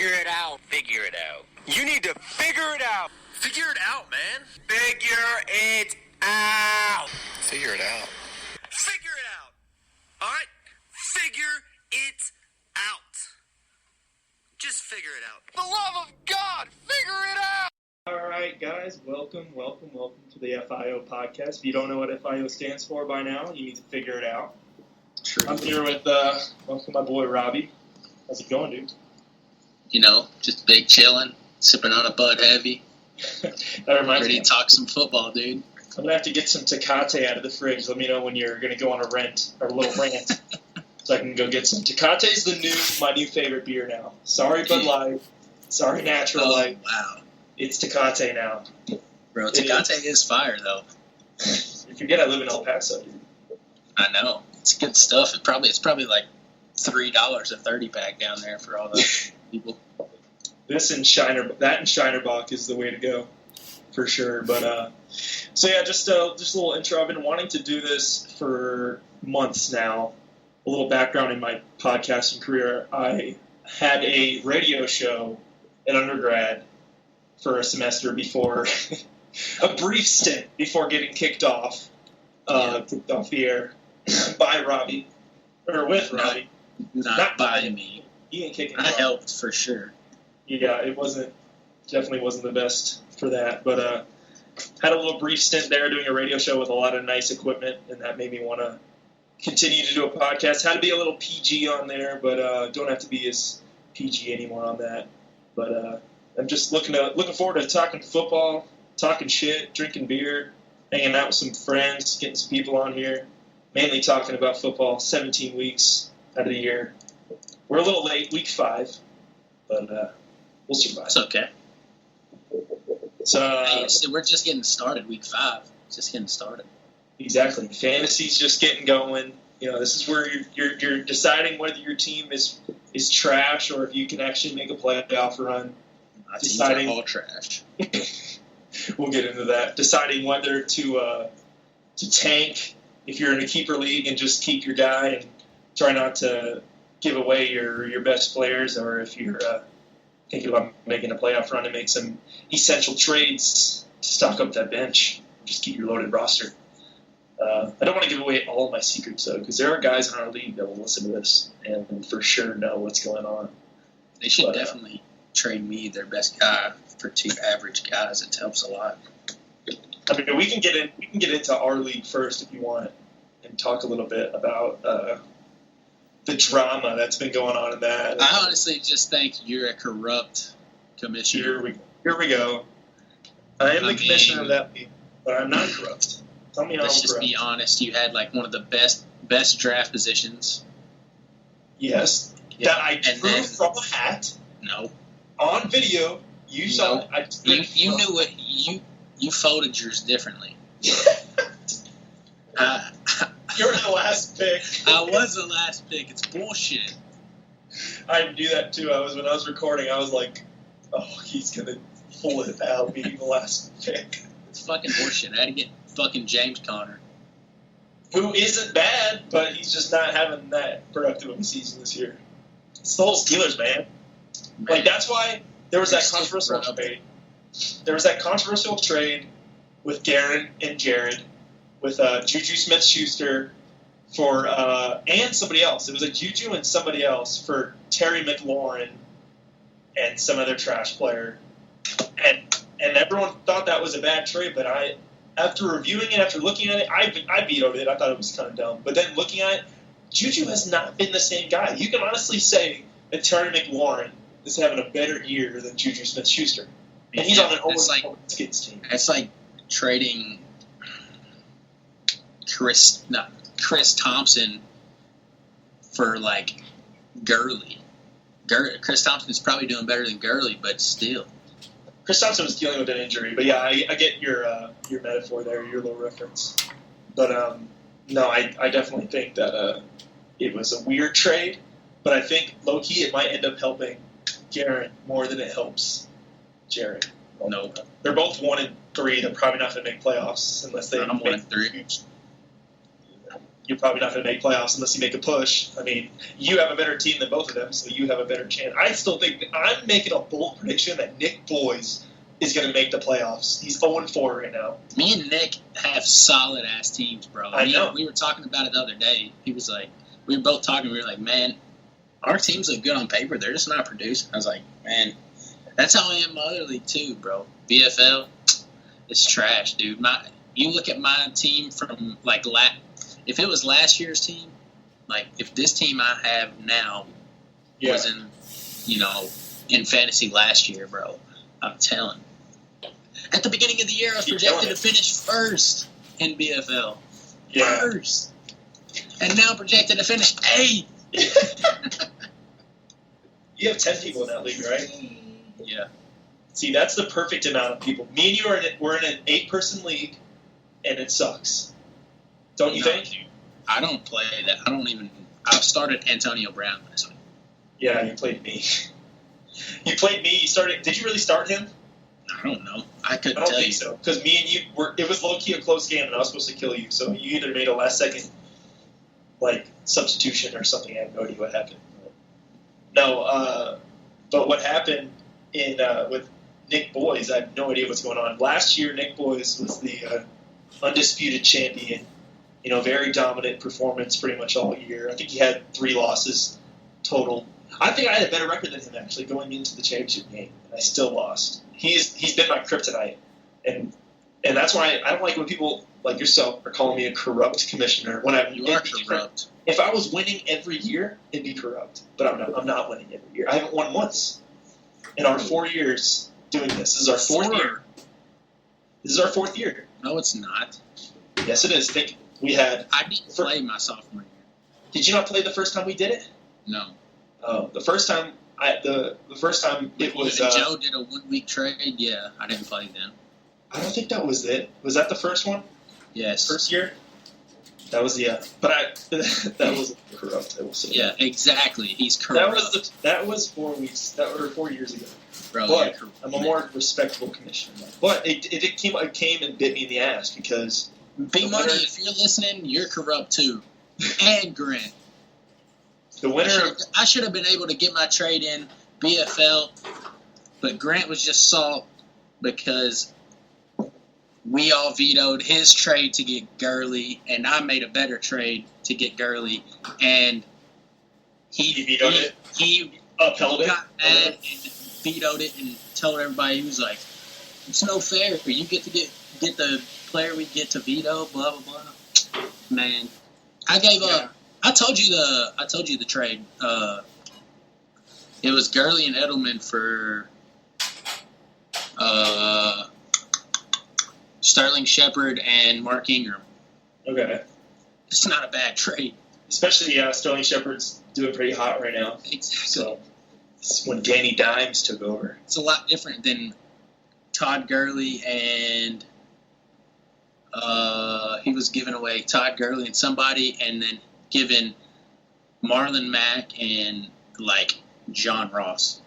Figure it out. Figure it out. You need to figure it out. Figure it out, man. Figure it out. Figure it out. Figure it out. All right? Figure it out. Just figure it out. The love of God, figure it out. All right, guys, welcome to the FIO podcast. If you don't know what FIO stands for by now, you need to figure it out. True. I'm here with my boy Robbie. How's it going, dude? You know, just big chilling, sipping on a Bud Heavy. That reminds Ready me. to talk some football, dude. I'm going to have to get some Tecate out of the fridge. Let me know when you're going to go on a little rant. So I can go get some. Tecate's my new favorite beer now. Sorry Bud Light. Sorry Natural Light. Wow. It's Tecate now. Bro, Tecate is fire, though. You forget I live in El Paso, dude. I know. It's good stuff. It's probably like $3 a 30-pack down there for all the people. That and Shinerbach is the way to go, for sure. But so yeah, just a little intro. I've been wanting to do this for months now. A little background in my podcasting career: I had a radio show in undergrad for a semester before a brief stint before getting kicked off the air by Robbie or with Robbie. Not by me. He ain't kicking. I helped for sure. Yeah, it definitely wasn't the best for that, but had a little brief stint there doing a radio show with a lot of nice equipment, and that made me want to continue to do a podcast. Had to be a little PG on there, but don't have to be as PG anymore on that. But I'm just looking forward to talking football, talking shit, drinking beer, hanging out with some friends, getting some people on here, mainly talking about football. 17 weeks out of the year. We're a little late, week 5, but we'll survive. It's okay. So We're just getting started, week 5. Just getting started. Exactly. Fantasy's just getting going. You know, this is where you're deciding whether your team is trash or if you can actually make a playoff run. My teams are all trash. We'll get into that. Deciding whether to tank if you're in a keeper league and just keep your guy and try not to give away your best players, or if you're thinking about making a playoff run and make some essential trades to stock up that bench. Just keep your loaded roster. I don't want to give away all of my secrets, though, because there are guys in our league that will listen to this and for sure know what's going on. They should definitely trade me their best guy for 2 average guys. It helps a lot. I mean, we can get into our league first if you want, and talk a little bit about the drama that's been going on in that. I honestly just think you're a corrupt commissioner. Here we go. I am the commissioner of that league, but I'm not corrupt. Tell me how Let's I'm just corrupt. be honest. You had like one of the best draft positions. Yes. Yeah. That I drew from a hat. No. On video. You saw it. You knew it. You folded yours differently. You're the last pick. I was the last pick. It's bullshit. I do that too. When I was recording, I was like, "Oh, he's gonna pull it out, being the last pick." It's fucking bullshit. I had to get fucking James Conner, who isn't bad, but he's just not having that productive of a season this year. It's the whole Steelers, man. Like that's why there was that controversial trade. There was that controversial trade with Garen and Jared, with Juju Smith-Schuster for and somebody else. It was a Juju and somebody else for Terry McLaurin and some other trash player. And everyone thought that was a bad trade, but after reviewing it, after looking at it, I vetoed it. I thought it was kind of dumb. But then looking at it, Juju has not been the same guy. You can honestly say that Terry McLaurin is having a better year than Juju Smith-Schuster. And he's on an old Skins team. It's like trading Chris Thompson for like Gurley. Chris Thompson's probably doing better than Gurley, but still. Chris Thompson was dealing with an injury, but yeah, I get your metaphor there, your little reference. But no, I definitely think that it was a weird trade, but I think low-key it might end up helping Garrett more than it helps Jared. No. They're both 1-3. They're probably not going to make playoffs unless they I'm 1-3. you're probably not going to make playoffs unless you make a push. I mean, you have a better team than both of them, so you have a better chance. I still think I'm making a bold prediction that Nick Boys is going to make the playoffs. He's 0-4 right now. Me and Nick have solid-ass teams, bro. I know. We were talking about it the other day. He was like, we were both talking. We were like, man, our teams look good on paper. They're just not producing. I was like, man, that's how I am in my other league too, bro. BFL, it's trash, dude. You look at my team from, like, if it was last year's team, like, if this team I have now was in fantasy last year, bro, I'm telling. At the beginning of the year, I was projected to finish first in BFL. Yeah. First. And now projected to finish 8th. You have 10 people in that league, right? Yeah. See, that's the perfect amount of people. Me and you we're in an 8-person league, and it sucks. Don't you think? I don't play that. I've started Antonio Brown last week. Yeah, you played me. You played me. You started. Did you really start him? I don't know. I couldn't I don't tell think you. so. Because me and you it was low key a close game, and I was supposed to kill you. So you either made a last second, like, substitution or something. I have no idea what happened. No, but what happened with Nick Boys, I have no idea what's going on. Last year, Nick Boys was the undisputed champion. Very dominant performance pretty much all year. I think he had 3 losses total. I think I had a better record than him, actually, going into the championship game, and I still lost. He's been my kryptonite, and that's why I don't like when people like yourself are calling me a corrupt commissioner. You are corrupt. If I was winning every year, it'd be corrupt. But I'm not winning every year. I haven't won once in our 4 years doing this. This is our 4th year. This is our 4th year. No, it's not. Yes, it is. I didn't play my sophomore year. Did you not play the first time we did it? No. The first time it was. Joe did a 1-week trade. Yeah, I didn't play then. I don't think that was it. Was that the first one? Yes. First year. That was that was corrupt. Yeah, exactly. He's corrupt. That was 4 weeks. That were 4 years ago. Bro, but I'm a more respectable commissioner. But it came and bit me in the ass because. B-Money, if you're listening, you're corrupt too. And Grant. The winner. I should have been able to get my trade in BFL, but Grant was just salt because we all vetoed his trade to get Gurley, and I made a better trade to get Gurley, and he vetoed it. He upheld it. Got mad and vetoed it and told everybody, he was like, "It's no fair. You get to get the player we get to veto, blah blah blah." Man, I gave up. I told you the trade. It was Gurley and Edelman for Sterling Shepard and Mark Ingram. Okay. It's not a bad trade. Especially Sterling Shepard's doing pretty hot right now. Exactly. So it's when Danny Dimes took over. It's a lot different than Todd Gurley and he was giving away Todd Gurley and somebody, and then giving Marlon Mack and, like, John Ross.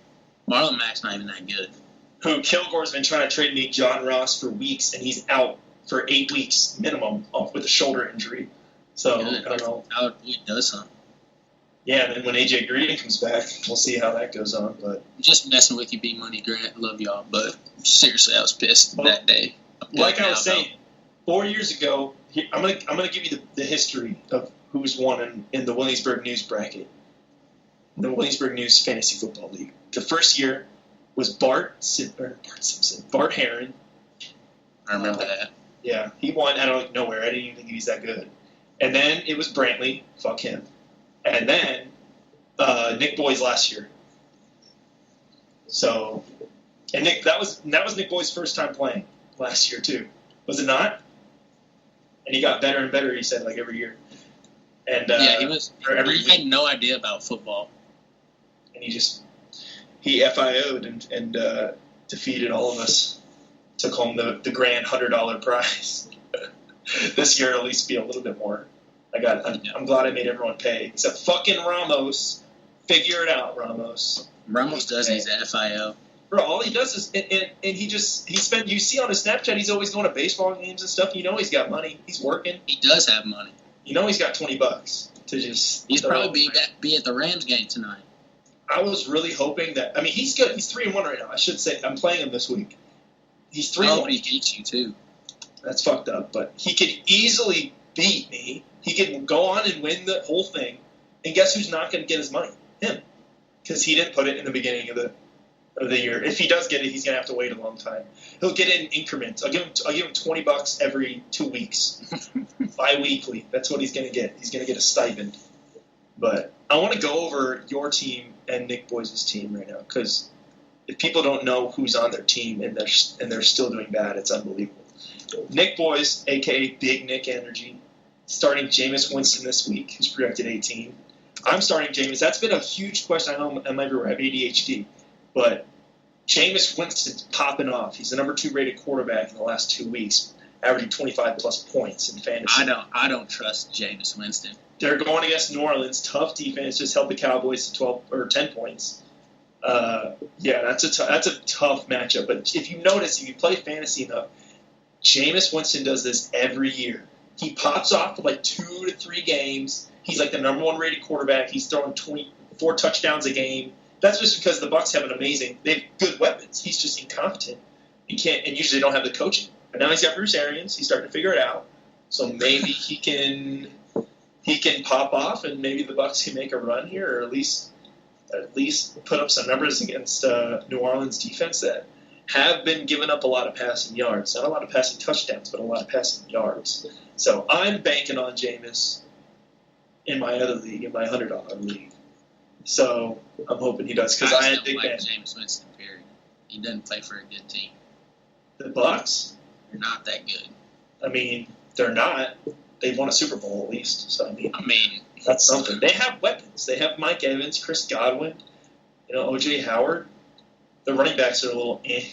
Marlon Mack's not even that good. Who Kilgore's been trying to trade me John Ross for weeks, and he's out for 8 weeks minimum off with a shoulder injury. So, Good. I don't know. How it does something. Yeah, and then when AJ Green comes back, we'll see how that goes on. But Just messing with you, B-Money, Grant. Love y'all. But seriously, I was pissed that day. like I was saying, 4 years ago, I'm gonna give you the history of who's won in the Williamsburg News bracket, the Williamsburg News Fantasy Football League. The first year was Bart Heron. I remember that. Yeah, he won out of nowhere. I didn't even think he was that good. And then it was Brantley. Fuck him. And then Nick Boys last year. So, and that was Nick Boys' first time playing last year too, was it not? And he got better and better. He said, like, every year. And yeah, he had no idea about football. And he FIO'd and defeated all of us. Took home the grand $100 prize. This year, it'll at least be a little bit more. I'm glad I made everyone pay, except fucking Ramos. Figure it out, Ramos. Ramos does his FIO. Bro, all he does is, and he spent. You see on his Snapchat, he's always going to baseball games and stuff. You know he's got money. He's working. He does have money. You know he's got $20 to just. He's probably be at the Rams game tonight. I was really hoping that. I mean, he's good. He's 3-1 right now. I should say I'm playing him this week. He's 3-1. Oh, he beats you too. That's fucked up. But he could easily beat me. He could go on and win the whole thing. And guess who's not going to get his money? Him, because he didn't put it in the beginning of the year. If he does get it, he's going to have to wait a long time. He'll get it in increments. I'll give him $20 every 2 weeks, bi-weekly. That's what he's going to get. He's going to get a stipend. But I want to go over your team and Nick Boys' team right now, because if people don't know who's on their team and they're still doing bad, it's unbelievable. Nick Boys, a.k.a. Big Nick Energy, starting Jameis Winston this week, who's projected 18. I'm starting Jameis. That's been a huge question. I know I'm everywhere. I have ADHD. But Jameis Winston's popping off. He's the number 2 rated quarterback in the last 2 weeks, averaging 25-plus points in fantasy. I don't trust Jameis Winston. They're going against New Orleans. Tough defense. Just held the Cowboys to 12 or 10 points. Yeah, that's a tough matchup. But if you notice, if you play fantasy enough, Jameis Winston does this every year. He pops off for like 2 to 3 games. He's like the number 1 rated quarterback. He's throwing 24 touchdowns a game. That's just because the Bucs have they have good weapons. He's just incompetent. He can't, and usually they don't have the coaching. But now he's got Bruce Arians. He's starting to figure it out. So maybe he can pop off, and maybe the Bucs can make a run here, or at least put up some numbers against New Orleans defense that have been giving up a lot of passing yards. Not a lot of passing touchdowns, but a lot of passing yards. So I'm banking on Jameis in my other league, in my $100 league. So I'm hoping he does, because I had big like fan. Jameis Winston, period. He doesn't play for a good team. The Bucs? They're not that good. I mean, they're not. They've won a Super Bowl at least. So I mean, that's something. They have weapons. They have Mike Evans, Chris Godwin, O.J. Howard. The running backs are a little eh.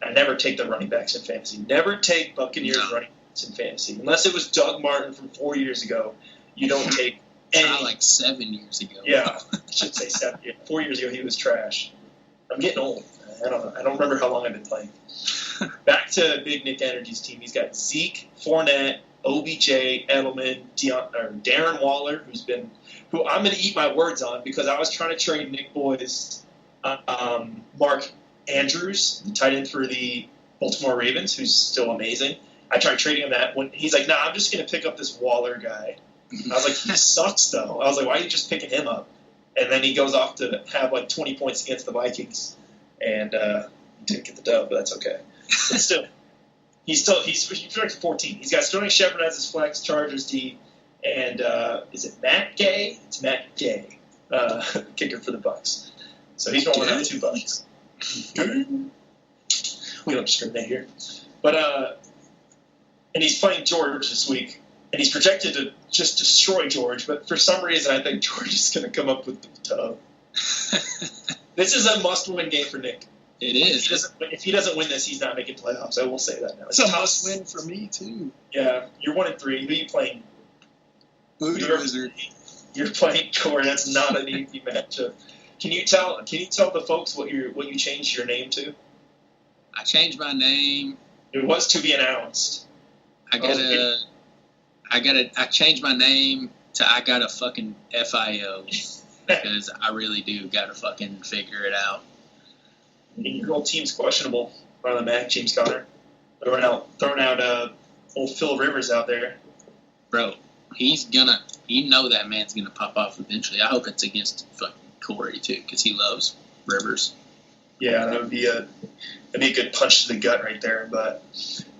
I never take the running backs in fantasy. Never take Buccaneers running backs in fantasy. Unless it was Doug Martin from 4 years ago. You don't take any. Not like 7 years ago. Yeah, I should say 7. Yeah, 4 years ago he was trash. I'm getting old. I don't know. I don't remember how long I've been playing. Back to Big Nick Energy's team. He's got Zeke, Fournette, OBJ, Edelman, Darren Waller, who I'm going to eat my words on, because I was trying to trade Nick Boys, Mark Andrews, the tight end for the Baltimore Ravens, who's still amazing. I tried trading him that when he's like, I'm just going to pick up this Waller guy. I was like, he sucks though. I was like, why are you just picking him up? And then he goes off to have like 20 points against the Vikings, and didn't get the dub, but that's okay. But still, he's projected 14. He's got Sterling Shepard as his flex, Chargers D, and is it Matt Gay? It's Matt Gay, kicker for the Bucs. So he's rolling out $2. We don't discriminate here, but and he's playing George this week, and he's projected to just destroy George. But for some reason, I think George is going to come up with the dub. This is a must-win game for Nick. It is. If he doesn't win this, he's not making playoffs. I will say that now. It's a must-win for me, too. Yeah, you're 1-3. Who are you playing? Voodoo Wizard. You're playing Corey. That's not an easy matchup. Can you tell the folks what you changed your name to? I changed my name. It was to be announced. I changed my name to I got a fucking FIO, because I really do got to fucking figure it out. Your whole team's questionable. Marlon Mack, James Conner, throwing out old Phil Rivers out there. Bro, you know that man's gonna pop off eventually. I hope it's against fucking Corey too, because he loves Rivers. Yeah, that'd be a good punch to the gut right there. But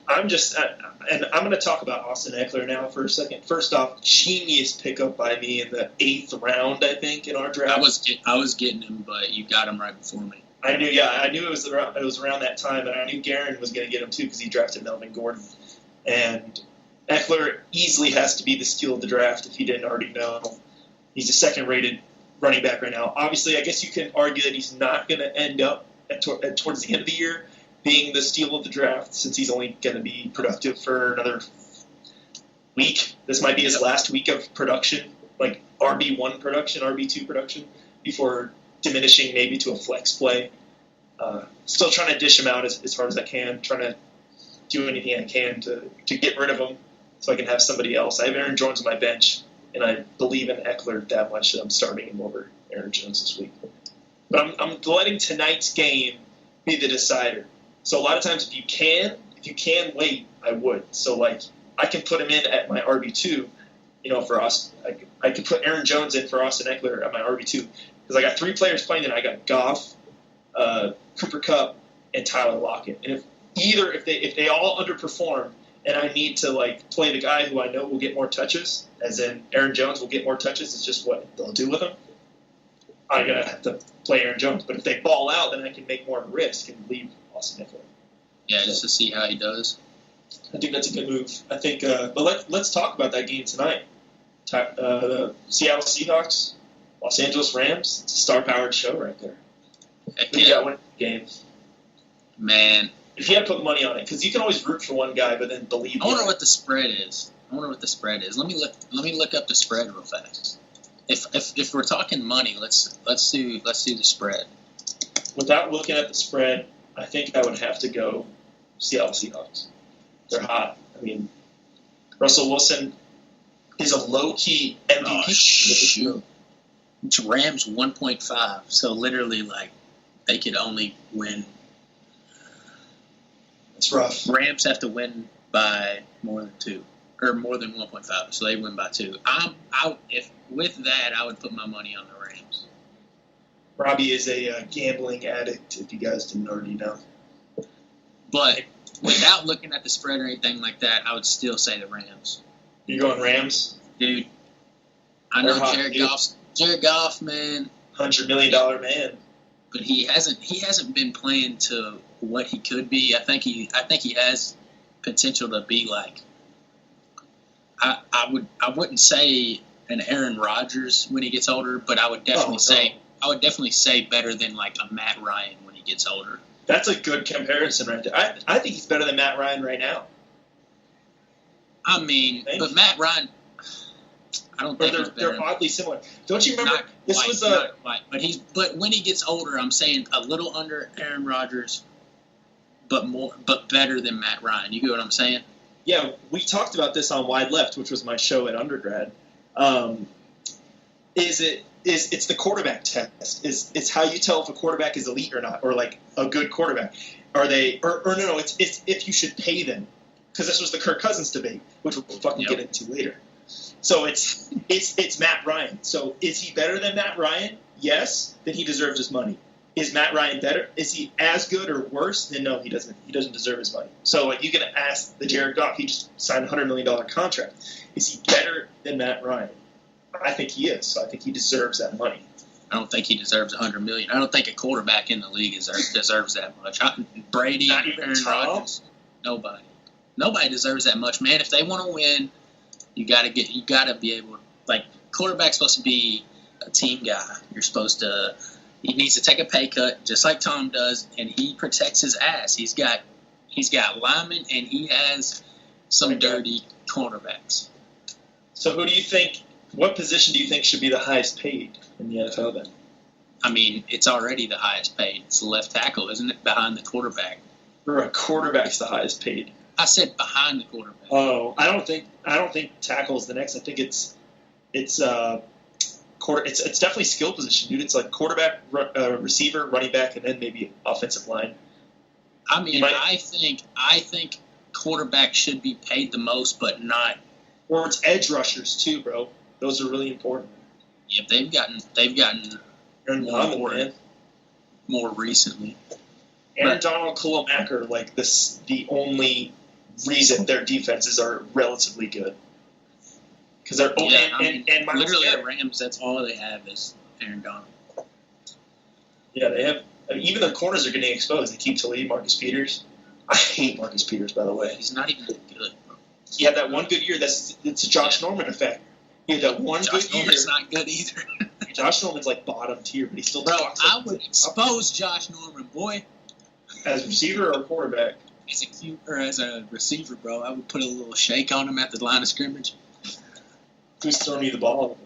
I'm going to talk about Austin Eckler now for a second. First off, genius pickup by me in the 8th round, I think, in our draft. I was getting him, but you got him right before me. I knew it was around that time, and I knew Garen was going to get him too, because he drafted Melvin Gordon. And Eckler easily has to be the steal of the draft if you didn't already know. He's a second-rated running back right now. Obviously, I guess you can argue that he's not going to end up towards the end of the year being the steal of the draft, since he's only going to be productive for another week. This might be his last week of production, like RB1 production, RB2 production, before diminishing maybe to a flex play. Still trying to dish him out as hard as I can, trying to do anything I can to get rid of him. so I can have somebody else. I have Aaron Jones on my bench, and I believe in Eckler that much that I'm starting him over Aaron Jones this week. But I'm letting tonight's game be the decider. So a lot of times, if you can wait, I would. So like I can put him in at my RB2. For us, I could put Aaron Jones in for Austin Eckler at my RB2 because I got 3 players playing, and I got Goff, Cooper Kupp, and Tyler Lockett. And if they all underperform, and I need to like play the guy who I know will get more touches, as in Aaron Jones will get more touches, it's just what they'll do with him. I'm gonna have to play Aaron Jones. But if they ball out, then I can make more risk and leave Austin Eckler. Yeah, just to see how he does. I think that's a good move. I think, but let's talk about that game tonight. The Seattle Seahawks, Los Angeles Rams. It's a star-powered show right there. Heck Who you got winning the game? Man. If you had to put money on it, because you can always root for one guy, but then believe. I wonder what the spread is. Let me look up the spread real fast. If we're talking money, let's do the spread. Without looking at the spread, I think I would have to go Seattle Seahawks. They're hot. I mean, Russell Wilson is a low-key MVP. Oh, shoot. It's Rams 1.5, so literally, like, they could only win. It's rough. Rams have to win by more than 2, or more than 1.5, so they win by 2. If with that, I would put my money on the Rams. Robbie is a gambling addict, if you guys didn't already know. But without looking at the spread or anything like that, I would still say the Rams. You're going Rams? Dude, I know Jared Goff, man. $100 million man. But he hasn't been playing to what he could be. I think he has potential to be like I wouldn't say an Aaron Rodgers when he gets older, but I would definitely say better than like a Matt Ryan when he gets older. That's a good comparison right there. I think he's better than Matt Ryan right now. I mean, but Matt Ryan, I don't think they're oddly similar. Don't you remember But when he gets older, I'm saying a little under Aaron Rodgers, but better than Matt Ryan. You get what I'm saying? Yeah, we talked about this on Wide Left, which was my show at undergrad. It's the quarterback test. It's how you tell if a quarterback is elite or not, or like a good quarterback. Are they or no? It's if you should pay them, because this was the Kirk Cousins debate, which we'll fucking get into later. So it's Matt Ryan. So is he better than Matt Ryan? Yes. Then he deserves his money. Is Matt Ryan better? Is he as good or worse? Then no, he doesn't. He doesn't deserve his money. So like you can ask the Jared Goff. He just signed a $100 million contract. Is he better than Matt Ryan? I think he is. So I think he deserves that money. I don't think he deserves $100 million. I don't think a quarterback in the league deserves that much. Brady, Not even Aaron Rodgers, nobody deserves that much, man. If they want to win, you gotta be able. Like quarterback's supposed to be a team guy. He needs to take a pay cut, just like Tom does, and he protects his ass. He's got linemen, and he has some dirty cornerbacks. So who do you think? What position do you think should be the highest paid in the NFL then? I mean, it's already the highest paid. It's the left tackle, isn't it? Behind the quarterback. Or a quarterback's the highest paid. I said behind the quarterback. Oh, I don't think tackle is the next. I think it's definitely skill position, dude. It's like quarterback, receiver, running back, and then maybe offensive line. I mean, I think quarterback should be paid the most, but not. Or it's edge rushers too, bro. Those are really important. Yeah, they've gotten more recently. Aaron Donald, Khalil Mack are like the only reason their defenses are relatively good. Because they're and literally the Rams. That's all they have is Aaron Donald. Yeah, they have. I mean, even their corners are getting exposed. They keep Talib, Marcus Peters. I hate Marcus Peters, by the way. He's not even good. He had that one good year. It's a Josh Norman effect. He had that one good year. Josh Norman's not good either. Josh Norman's like bottom tier, but he still. Bro, I would expose Josh Norman, boy. As a receiver or quarterback? As a receiver, bro. I would put a little shake on him at the line of scrimmage. Who's throwing you the ball?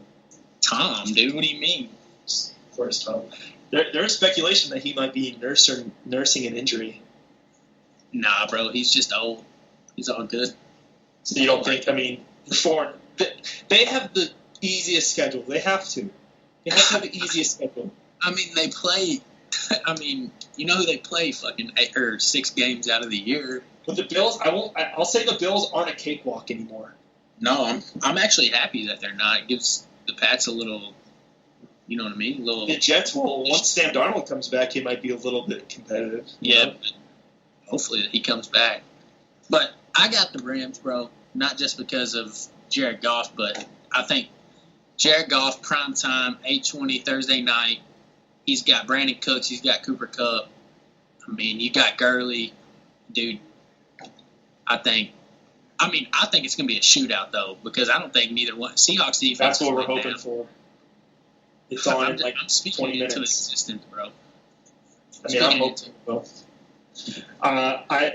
Tom, dude. What do you mean? Of course, Tom. There's speculation that he might be nursing an injury. Nah, bro. He's just old. He's all good. So you don't think? I mean, they have the easiest schedule. They have to. They have to have the easiest schedule. I mean, they play. I mean, you know who they play? Fucking 8 or 6 games out of the year. But the Bills, I'll say the Bills aren't a cakewalk anymore. No, I'm actually happy that they're not. It gives the Pats a little. You know what I mean? A little. The Jets will. Once Sam Darnold comes back, he might be a little bit competitive. Yeah. But hopefully he comes back. But I got the Rams, bro. Not just because of Jared Goff, but I think Jared Goff, primetime, 8:20 Thursday night. He's got Brandon Cooks. He's got Cooper Kupp. I mean, you got Gurley. Dude, I think it's going to be a shootout, though, because I don't think neither one. Seahawks defense. That's what we're hoping for. It's on in I'm speaking 20 into minutes. existence, bro. I mean, I'm hoping. Well, I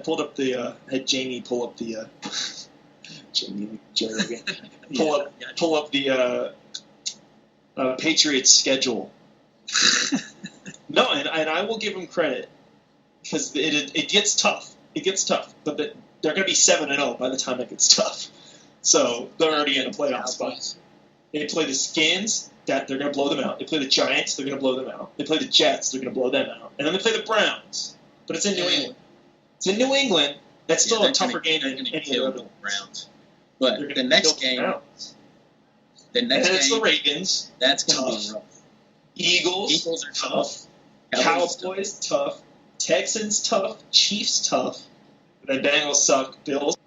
pulled up the had Jamie pull up the Jamie Jerry again. Pull up the Patriots schedule. No, and I will give them credit because it gets tough. It gets tough, but they're going to be 7-0 by the time it gets tough. So they're already in a playoff spot. They play the Skins. That they're going to blow them out. They play the Giants, they're going to blow them out. They play the Jets, they're going to blow them out. And then they play the Browns. But it's in New England. It's in New England. That's still a tougher game than any of the other Browns. But the next game, it's the Ravens. That's going to be rough. Eagles are tough. Cowboys tough. Texans tough. Chiefs tough. The Bengals suck. Bills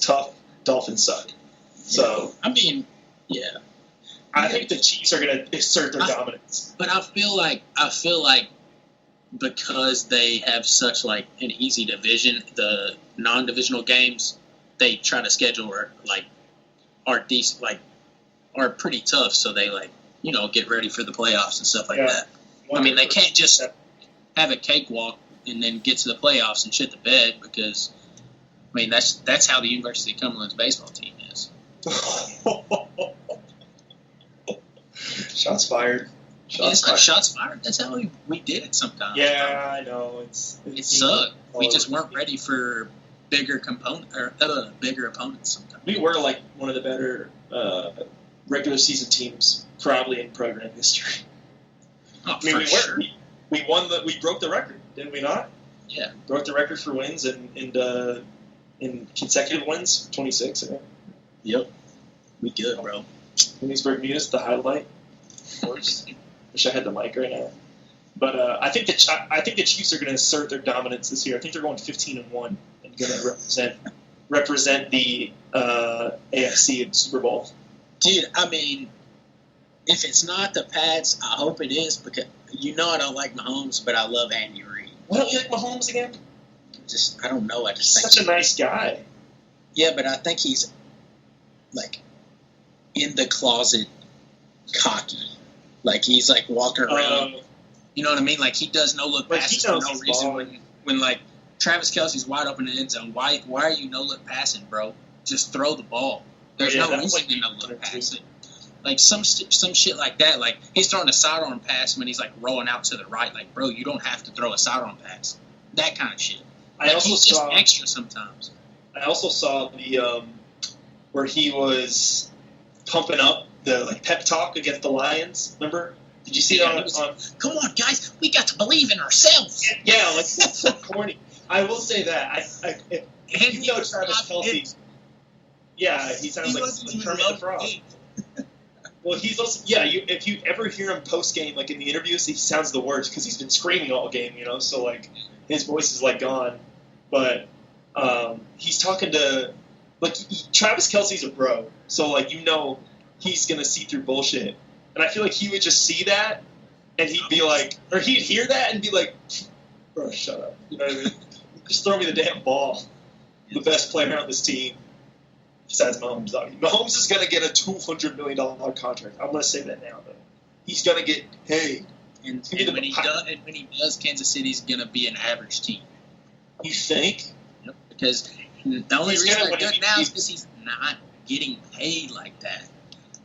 tough. Dolphins suck. So I mean, yeah. I think the Chiefs are going to assert their dominance. But I feel like because they have such like an easy division, the non-divisional games they try to schedule are decent, are pretty tough. So they get ready for the playoffs and stuff like that. I mean, they can't just have a cakewalk and then get to the playoffs and shit the bed because I mean that's how the University of Cumberland's baseball team is. Shots fired. Shots fired. That's how we did it sometimes. Yeah, I know. It sucked. We just weren't ready for bigger opponents sometimes. We were like one of the better regular season teams probably in program history. Oh, I mean, we sure. We won we broke the record, didn't we not? Yeah. Broke the record for wins and in consecutive wins, 26. Yep. We good, bro. Williamsburg Munis, the highlight. Of course. Wish I had the mic right now. But I think the Chiefs are going to assert their dominance this year. I think they're going 15-1 and going to represent the AFC in the Super Bowl. Dude, I mean, if it's not the Pats, I hope it is because I don't like Mahomes, but I love Andy Reid. Why don't you like Mahomes again? I don't know. I just think such a nice guy. Yeah, but I think he's like in the closet, cocky. Like he's like walking around. You know what I mean? Like he does no look passes for no reason. When like Travis Kelce's wide open in the end zone, why are you no look passing, bro? Just throw the ball. There's no reason to no look pass it. Like some shit like that. Like he's throwing a sidearm pass when he's like rolling out to the right. Like bro, you don't have to throw a sidearm pass. That kind of shit. He's just extra sometimes. I also saw the where he was pumping up the pep talk against the Lions. Remember? Did you see that on? Come on, guys, we got to believe in ourselves. Yeah, that's so corny. I will say that. If you know Travis Kelce, yeah, he sounds like Kermit the Frog. Well, he's also if you ever hear him post game, like in the interviews, he sounds the worst because he's been screaming all game, So like his voice is like gone, but he's talking to Travis Kelce's a bro, so he's gonna see through bullshit, and I feel like he would just see that, and he'd be like, or he'd hear that and be like, bro, shut up, you know what I mean? Just throw me the damn ball. The best player on this team. Besides Mahomes, Mahomes is going to get a $200 million contract. I'm going to say that now, though. He's going to get paid. And when he does, Kansas City's going to be an average team. You think? Yep. Because the only reason they're good now is because he's not getting paid like that.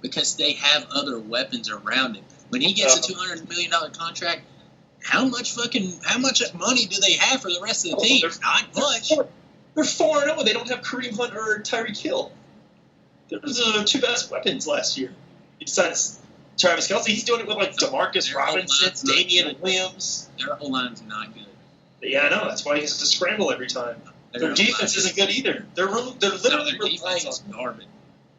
Because they have other weapons around him. When he gets a $200 million contract, how much money do they have for the rest of the team? Not much. They're 4-0. They don't have Kareem Hunt or Tyreek Hill. Those are the two best weapons last year. Besides Travis Kelce, he's doing it with like Demarcus Robinson, Damian Williams. Their O-line's not good. Yeah, I know. That's why he has to scramble every time. Their defense isn't good either. They're literally relying on garbage.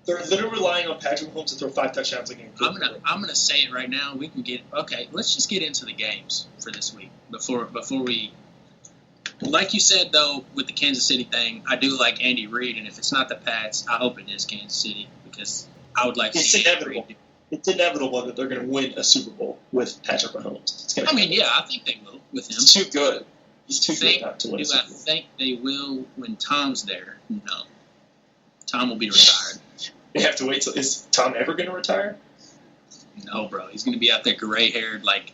They're literally relying on Patrick Mahomes to throw 5 touchdowns a game. I'm gonna say it right now. We can get let's just get into the games for this week before we. Like you said though, with the Kansas City thing, I do like Andy Reid, and if it's not the Pats, I hope it is Kansas City because I would like to see inevitable. It's inevitable that they're going to win a Super Bowl with Patrick Mahomes. It's gonna happen. Yeah, I think they will with him. He's too good. He's too good not to win a Super Bowl. I think they will when Tom's there? No. Tom will be retired. They have to wait till. Is Tom ever going to retire? No, bro. He's going to be out there gray-haired like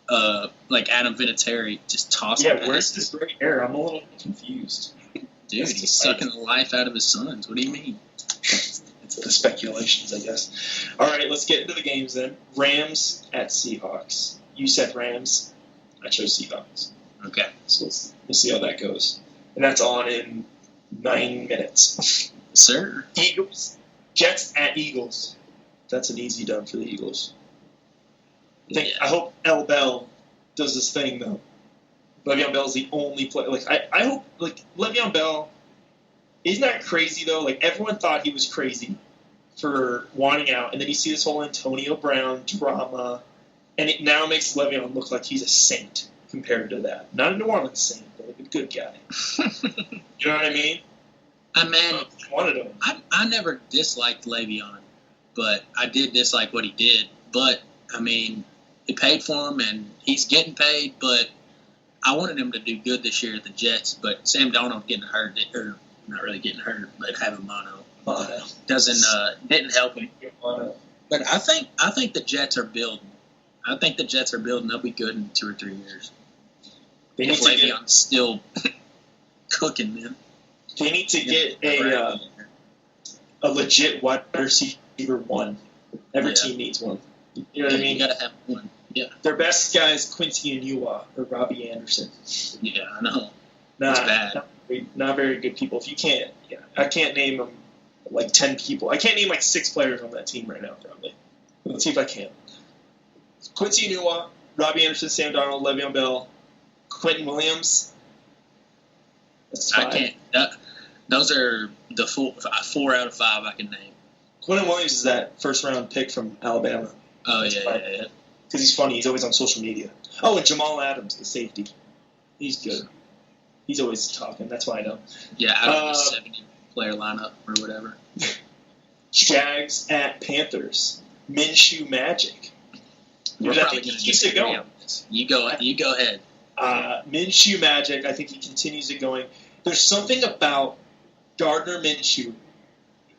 Adam Vinatieri, just tossing. Yeah, where's this gray hair? I'm a little confused. Dude, he's sucking the life out of his sons. What do you mean? It's the speculations, I guess. All right, let's get into the games then. Rams at Seahawks. You said Rams. I chose Seahawks. Okay. So we'll see how that goes. And that's on in 9 minutes. Sir. Eagles. Jets at Eagles. That's an easy dub for the Eagles. I hope L. Bell does this thing, though. Le'Veon Bell is the only player. I hope, Le'Veon Bell, isn't that crazy, though? Everyone thought he was crazy for wanting out, and then you see this whole Antonio Brown drama, and it now makes Le'Veon look like he's a saint compared to that. Not a New Orleans saint, but a good guy. You know what I mean? I wanted him. I never disliked Le'Veon, but I did dislike what he did. But, they paid for him, and he's getting paid, but I wanted him to do good this year at the Jets, but Sam Darnold getting hurt, or not really getting hurt, but having mono didn't help him. But I think the Jets are building. I think the Jets are building. They'll be good in 2 or 3 years. If Le'Veon's still cooking, man. They need to get a legit wide receiver one. Every team needs one. You know what I mean? You gotta have one. Yeah. Their best guy is Quincy Enunwa or Robbie Anderson. Yeah, I know. That's bad. Not very good people. If you can't, I can't name them 10 people. I can't name 6 players on that team right now, probably. Let's see if I can. Quincy Enunwa, Robbie Anderson, Sam Darnold, Le'Veon Bell, Quentin Williams. That's 5. I can't. Those are the 4 out of 5 I can name. Quentin Williams is that first-round pick from Alabama. Oh, yeah. Because he's funny. He's always on social media. Oh, and Jamal Adams, the safety. He's good. He's always talking. That's why I know. Yeah, out of the 70-player lineup or whatever. Jags at Panthers. Minshew Magic. We're probably going to keep it going. You go ahead. Minshew Magic. I think he continues it going. There's something about Gardner Minshew.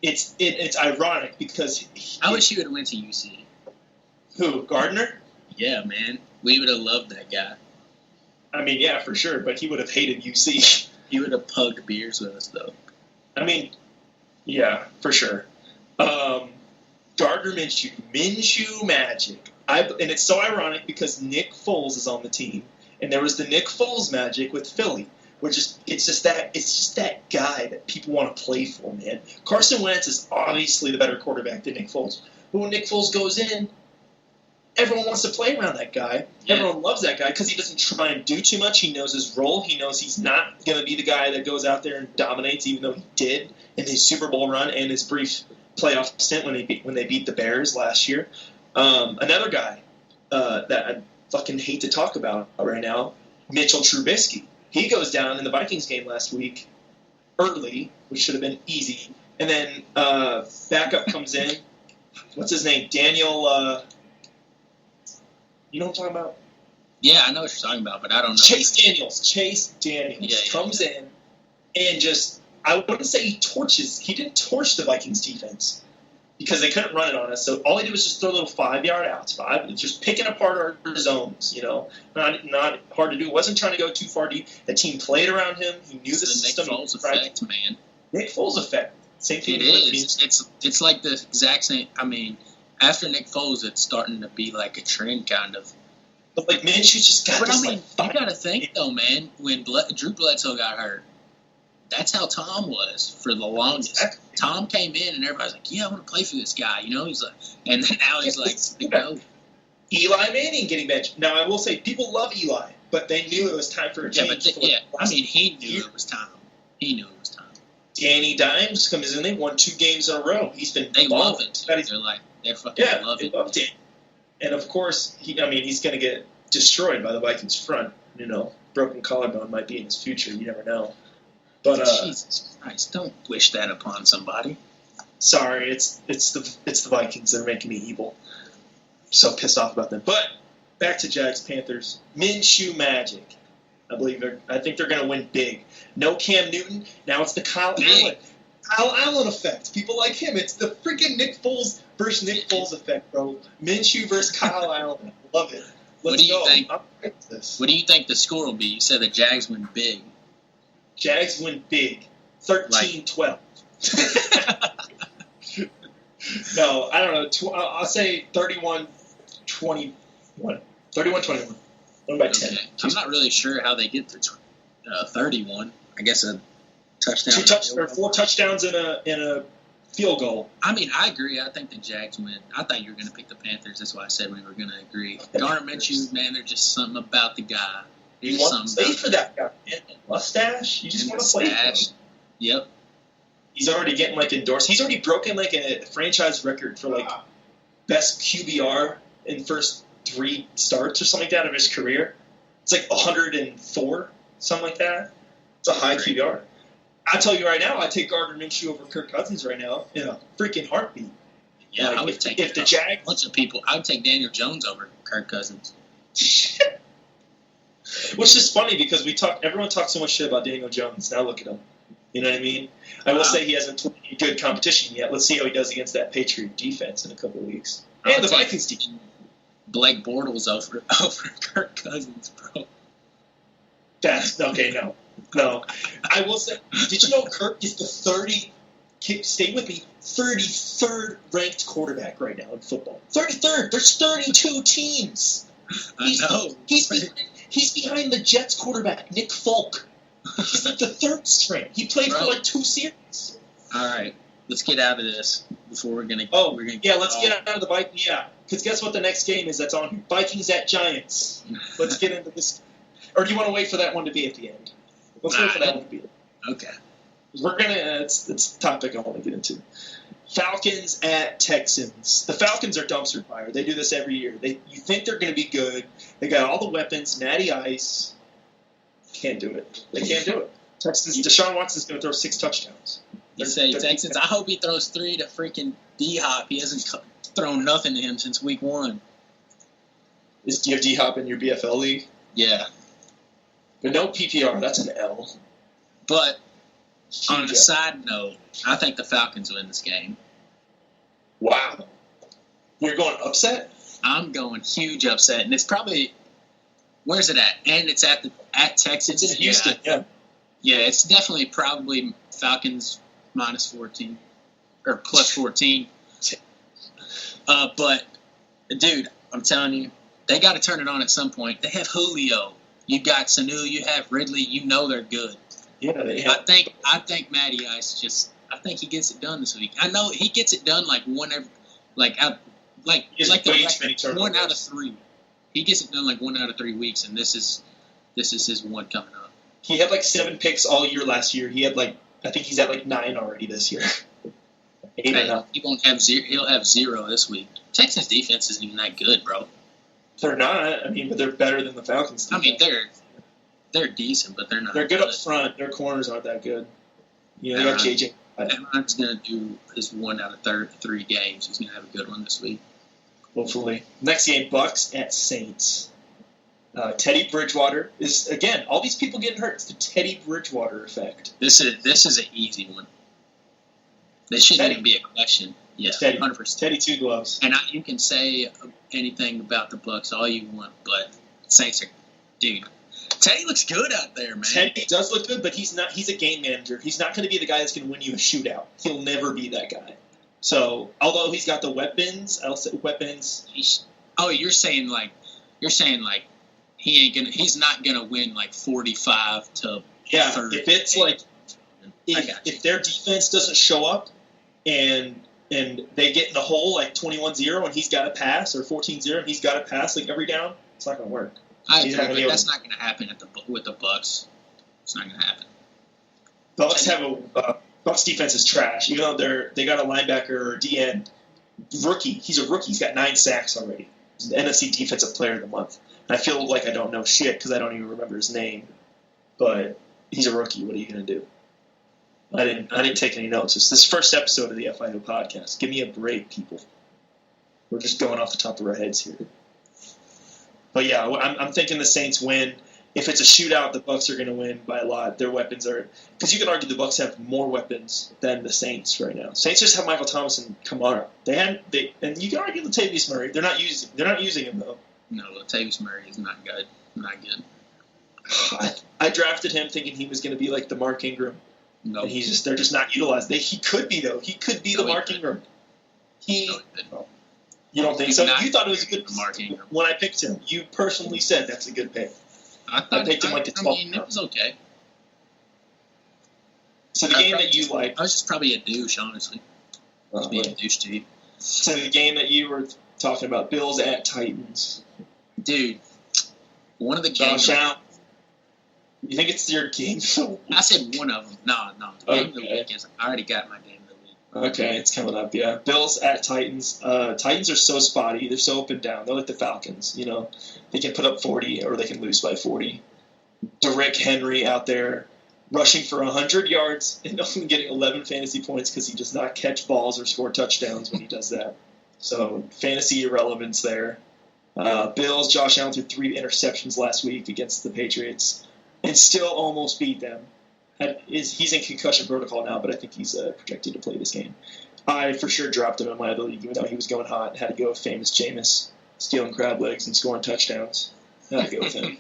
It's ironic because I wish he would have went to UC. Who, Gardner? Yeah, man. We would have loved that guy. Yeah, for sure, but he would have hated UC. He would have pugged beers with us, though. Yeah, for sure. Gardner Minshew Magic. And it's so ironic because Nick Foles is on the team, and there was the Nick Foles Magic with Philly. It's just that guy that people want to play for, man. Carson Wentz is obviously the better quarterback than Nick Foles. But when Nick Foles goes in, everyone wants to play around that guy. Yeah. Everyone loves that guy because he doesn't try and do too much. He knows his role. He knows he's not going to be the guy that goes out there and dominates, even though he did in his Super Bowl run and his brief playoff stint when they beat the Bears last year. Another guy that I fucking hate to talk about right now, Mitchell Trubisky. He goes down in the Vikings game last week early, which should have been easy. And then backup comes in. What's his name? Daniel. You know what I'm talking about? Yeah, I know what you're talking about, but I don't know. Chase Daniels comes in and just, I wouldn't say he torches. He didn't torch the Vikings defense because they couldn't run it on us. So all he did was just throw little 5-yard outs, just picking apart our zones. Not hard to do. Wasn't trying to go too far deep. The team played around him. He knew the system. Nick Foles effect, man. Nick Foles effect. Same thing. It is. It's like the exact same. After Nick Foles, it's starting to be like a trend, kind of. But Minshew's just got. But you got to think though, man. When Drew Bledsoe got hurt, that's how Tom was for the longest. Exactly. Tom came in and everybody's like, "Yeah, I want to play for this guy." You know, he's like, and then now he's like, "No." Eli Manning getting benched. Now I will say people love Eli, but they knew it was time for a change. I mean, he knew it was time. He knew it was time. Danny Dimes comes in. They won 2 games in a row. He's been. They love it. They're fucking love it. They love Danny. And of course, he's going to get destroyed by the Vikings front. You know, broken collarbone might be in his future. You never know. But Jesus Christ, don't wish that upon somebody. Sorry, it's the Vikings that are making me evil. So pissed off about them. But back to Jags Panthers. Minshew magic. I think they're going to win big. No Cam Newton. Now it's the Kyle Allen effect. People like him. It's the freaking Nick Foles versus Nick Foles effect, bro. Minshew versus Kyle Allen. Love it. Let's go. What do you think the score will be? You said the Jags win big. Jags win big. 13-12. No, I don't know. I'll say 31-21. 31-21. One by 10. Okay. I'm not really sure how they get to 31. I guess a touchdown. 4 touchdowns in a field goal. I mean, I agree. I think the Jags win. I thought you were going to pick the Panthers. That's why I said we were going to agree. Garner Minshew, man, there's just something about the guy. You want to play for that guy. Mustache. You just want to play for him. Yep. He's already getting endorsed. He's already broken a franchise record for best QBR in first 3 starts or something like that of his career. It's 104, something like that. It's a high QBR. I'll tell you right now, I'd take Gardner Minshew over Kirk Cousins right now in a freaking heartbeat. Yeah, I would take if the Jags. Bunch of people. I would take Daniel Jones over Kirk Cousins. Which is funny because everyone talks so much shit about Daniel Jones. Now look at him. You know what I mean? I will say he hasn't played good competition yet. Let's see how he does against that Patriot defense in a couple of weeks. And the Vikings defense. Blake Bortles over Kirk Cousins, bro. That's okay. No. I will say. Did you know Kirk is the 33rd ranked quarterback right now in football? 33rd. There's 32 teams. I know. He's behind the Jets quarterback Nick Folk. He's the 3rd string. He played for 2 series. All right, let's get out of this before we're gonna. Let's get out of the Vikings. Yeah, because guess what? The next game is that's on here. Vikings at Giants. Let's get into this. Or do you want to wait for that one to be at the end? Let's wait for that one to be. Okay. We're gonna. It's a topic I want to get into. Falcons at Texans. The Falcons are dumpster fire. They do this every year. You think they're going to be good. They got all the weapons. Matty Ice. Can't do it. They can't do it. Deshaun Watson's going to throw 6 touchdowns. You say Texans. I hope he throws 3 to freaking D-Hop. He hasn't thrown nothing to him since week 1. Do you have D-Hop in your BFL league? Yeah. But no PPR. That's an L. But on a side note, I think the Falcons win this game. Wow. You're going upset? I'm going huge upset. And it's probably... Where's it at? And it's at Texas. It's in Houston, yeah. Yeah, it's definitely probably Falcons minus 14 or plus 14. But, dude, I'm telling you, they got to turn it on at some point. They have Julio. You got Sanu. You have Ridley. You know they're good. Yeah, they have. I think Matty Ice I think he gets it done this week. I know he gets it done one out of 3. He gets it done 1 out of 3 weeks, and this is his one coming up. He had 7 picks all year last year. He had I think he's at 9 already this year. He won't have 0. He'll have 0 this week. Texas defense isn't even that good, bro. They're not. I mean, but they're better than the Falcons defense. I mean, they're decent, but they're not. They're good up front. Their corners aren't that good. You know, they got JJ. Aaron's going to do his 1 out of 3 games. He's going to have a good one this week. Hopefully. Next game, Bucks at Saints. Teddy Bridgewater is, again, all these people getting hurt. It's the Teddy Bridgewater effect. This is an easy one. This shouldn't even be a question. Yeah, Teddy, 100%. Teddy 2 gloves. And you can say anything about the Bucks all you want, but Saints are, dude. Teddy looks good out there, man. Teddy does look good, but he's not. He's a game manager. He's not going to be the guy that's going to win you a shootout. He'll never be that guy. So, although he's got the weapons, you're saying he's not gonna win 45 to 30. If it's if their defense doesn't show up and they get in the hole like 21-0 and he's got to pass, or 14-0 and he's got to pass like every down, it's not going to work. I agree, but that's not going to happen with the Bucks. It's not going to happen. Bucks defense is trash. Even though they got a linebacker or DN rookie. He's a rookie. He's got 9 sacks already. He's the NFC Defensive Player of the Month. And I feel like I don't know shit because I don't even remember his name. But he's a rookie. What are you going to do? I didn't take any notes. It's this first episode of the FIO podcast. Give me a break, people. We're just going off the top of our heads here. But yeah, I'm thinking the Saints win. If it's a shootout, the Bucks are going to win by a lot. Their weapons are, because you can argue the Bucks have more weapons than the Saints right now. Saints just have Michael Thomas and Kamara. And you can argue Latavius Murray. They're not using him though. No, Latavius Murray is not good. Not good. I drafted him thinking he was going to be like the Mark Ingram. No, and they're just not utilized. He could be though. He could be the Mark Ingram. You don't think so? You thought it was a good Mark Ingram when I picked him. You personally said that's a good pick. I picked him like the 12th. It was okay. So the game that you liked, I was just probably a douche, honestly. I was being a douche to you. So the game that you were talking about, Bills at Titans, dude. One of the games. Josh Allen. You think it's your game? I said one of them. No. The game of the week is. I already got my game of the week. Okay, it's coming up. Yeah, Bills at Titans. Titans are so spotty. They're so up and down. They're like the Falcons. You know, they can put up 40 or they can lose by 40. Derrick Henry out there rushing for 100 yards and only getting 11 fantasy points because he does not catch balls or score touchdowns when he does that. So fantasy irrelevance there. Bills. Josh Allen threw 3 interceptions last week against the Patriots and still almost beat them. He's in concussion protocol now, but I think he's projected to play this game. I for sure dropped him in my other league, even though he was going hot. Had to go with famous Jameis, stealing crab legs and scoring touchdowns. Had to go with him.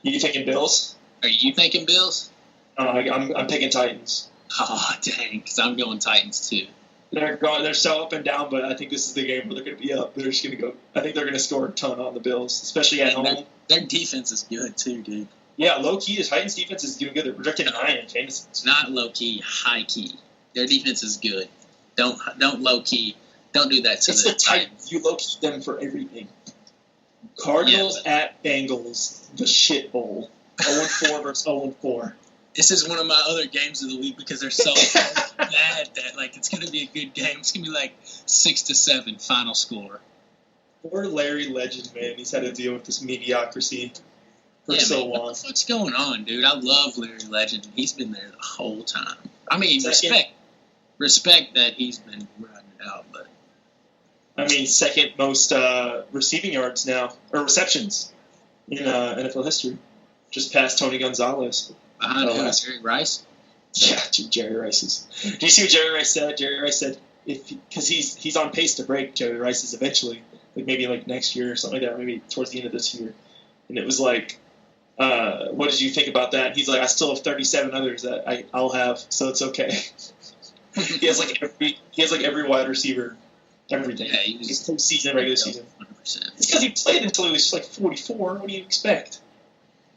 You thinking Bills? Are you thinking Bills? I'm picking Titans. Oh, dang, because I'm going Titans too. They're so up and down, but I think this is the game where they're going to be up. They're just going to go. I think they're going to score a ton on the Bills, especially at home. Their defense is good too, dude. Yeah, low-key, the Titans' defense is doing good. They're projected 9 in fantasy. It's not low-key, high-key. Their defense is good. Don't low-key. Don't do that to it's the Titans. You low-key them for everything. Cardinals at Bengals, the shit bowl. 0-4 versus 0-4. This is one of my other games of the week because they're so bad that it's going to be a good game. It's going to be 6-7 final score. Poor Larry Legend, man. He's had to deal with this mediocrity for so long. What the fuck's going on, dude? I love Larry Legend. He's been there the whole time. I mean, respect that he's been riding it out, but I mean, second most receiving yards now, or receptions in NFL history, just past Tony Gonzalez. Behind Jerry Rice. Yeah, dude, Jerry Rice's. Do you see what Jerry Rice said? Jerry Rice said because he's on pace to break Jerry Rice's eventually, maybe next year or something like that, maybe towards the end of this year, and it was what did you think about that? He's like, I still have 37 others that I'll have, so it's okay. he has every wide receiver, everything. Yeah, he's postseason, regular season. 100%. It's because he played until he was 44. What do you expect?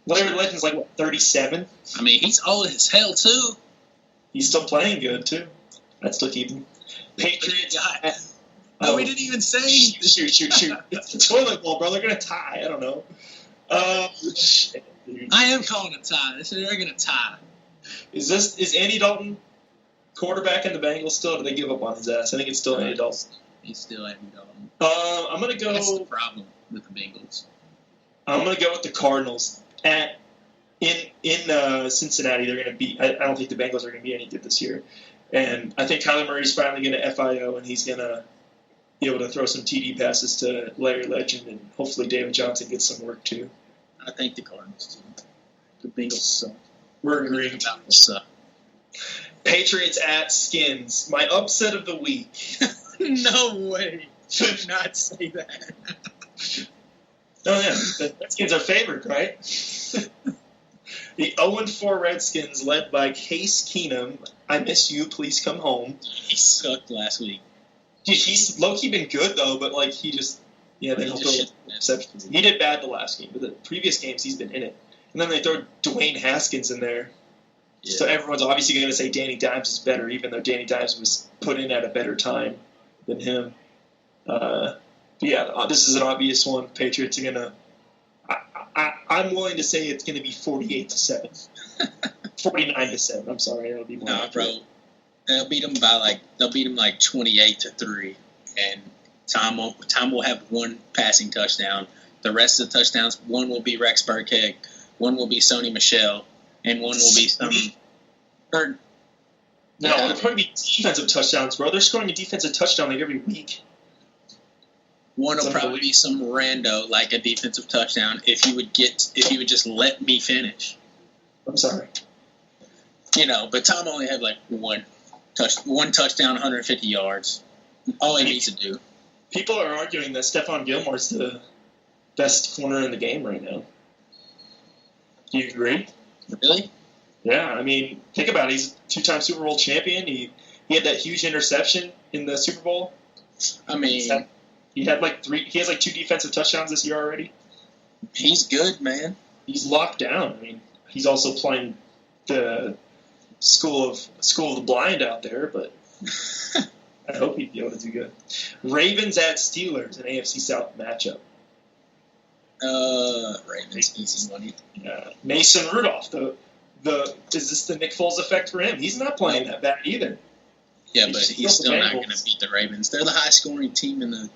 Larry Legend's 37? I mean, he's old as hell too. He's still playing good too. I'd still keep him. Patriots. We didn't even say. Shoot! It's the toilet bowl, bro. They're gonna tie. I don't know. Shit, dude. I am calling a tie. They're going to tie. Is Andy Dalton quarterback in the Bengals still, or do they give up on his ass? I think it's still Andy Dalton. He's still Andy Dalton. I'm going to go... That's the problem with the Bengals. I'm going to go with the Cardinals. In Cincinnati, they're going to beat... I don't think the Bengals are going to be any good this year. And I think Kyler Murray's finally going to FIO, and he's going to be able to throw some TD passes to Larry Legend, and hopefully David Johnson gets some work too. I think the Cardinals too. The Bengals suck. We're agreeing. Suck. Patriots at Skins. My upset of the week. No way. Should not say that. Oh yeah, the Redskins are favored, right? The 0-4 Redskins, led by Case Keenum. I miss you. Please come home. He sucked last week. Dude, he's low-key been good, though, but, he just... Yeah, they don't throw exceptions. He did bad the last game, but the previous games he's been in it. And then they throw Dwayne Haskins in there. So everyone's obviously going to say Danny Dimes is better, even though Danny Dimes was put in at a better time than him. This is an obvious one. Patriots are going to. I'm willing to say it's going to be 48-7, 49-7. I'm sorry, it'll be more. No, bro. They'll beat them by they'll beat them 28-3, and Tom will have one passing touchdown. The rest of the touchdowns, one will be Rex Burkhead, one will be Sony Michel, and one will be some. It'll probably be defensive touchdowns, bro. They're scoring a defensive touchdown every week. One will probably be some rando, like a defensive touchdown, if you would just let me finish. I'm sorry. But Tom only had one touchdown, 150 yards. All he needs to do. People are arguing that Stephon Gilmore's the best corner in the game right now. Do you agree? Really? Yeah, I mean, think about it. He's a two-time Super Bowl champion. He had that huge interception in the Super Bowl. I mean, he had he has 2 defensive touchdowns this year already. He's good, man. He's locked down. I mean, he's also playing the school of the blind out there, but I hope he'd be able to do good. Ravens at Steelers, an AFC South matchup. Ravens easy money. Yeah. Mason Rudolph, is this the Nick Foles effect for him? He's not playing that bad either. Yeah, but he's still not going to beat the Ravens. They're the high-scoring team in the.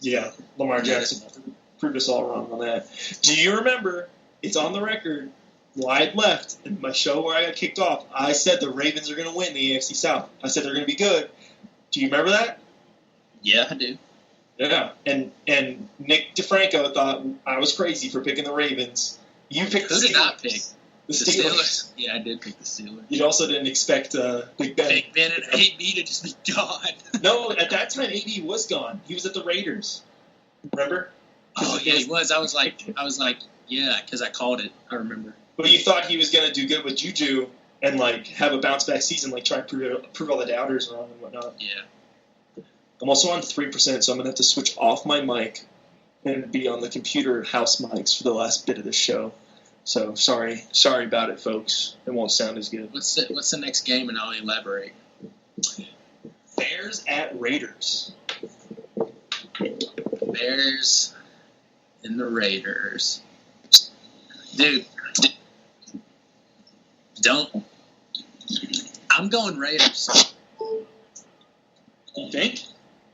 Yeah, Lamar Jackson proved us all wrong on that. Do you remember? It's on the record. Wide left in my show where I got kicked off. I said the Ravens are going to win the AFC South. I said they're going to be good. Do you remember that? Yeah, I do. Yeah, and Nick DeFranco thought I was crazy for picking the Ravens. You picked the Steelers. Who did not pick? The Steelers. Yeah, I did pick the Steelers. You also didn't expect Big Ben. Big Ben and AB to just be gone. No, at that time AB was gone. He was at the Raiders. Remember? Oh yeah, he was. I was like, yeah, because I called it. I remember. But you thought he was going to do good with Juju and have a bounce back season, try and prove all the doubters wrong and whatnot. Yeah. I'm also on 3%, so I'm going to have to switch off my mic and be on the computer house mics for the last bit of the show. So sorry about it, folks. It won't sound as good. What's the next game, and I'll elaborate. Bears at Raiders. Bears and the Raiders. Dude, I'm going Raiders. You think?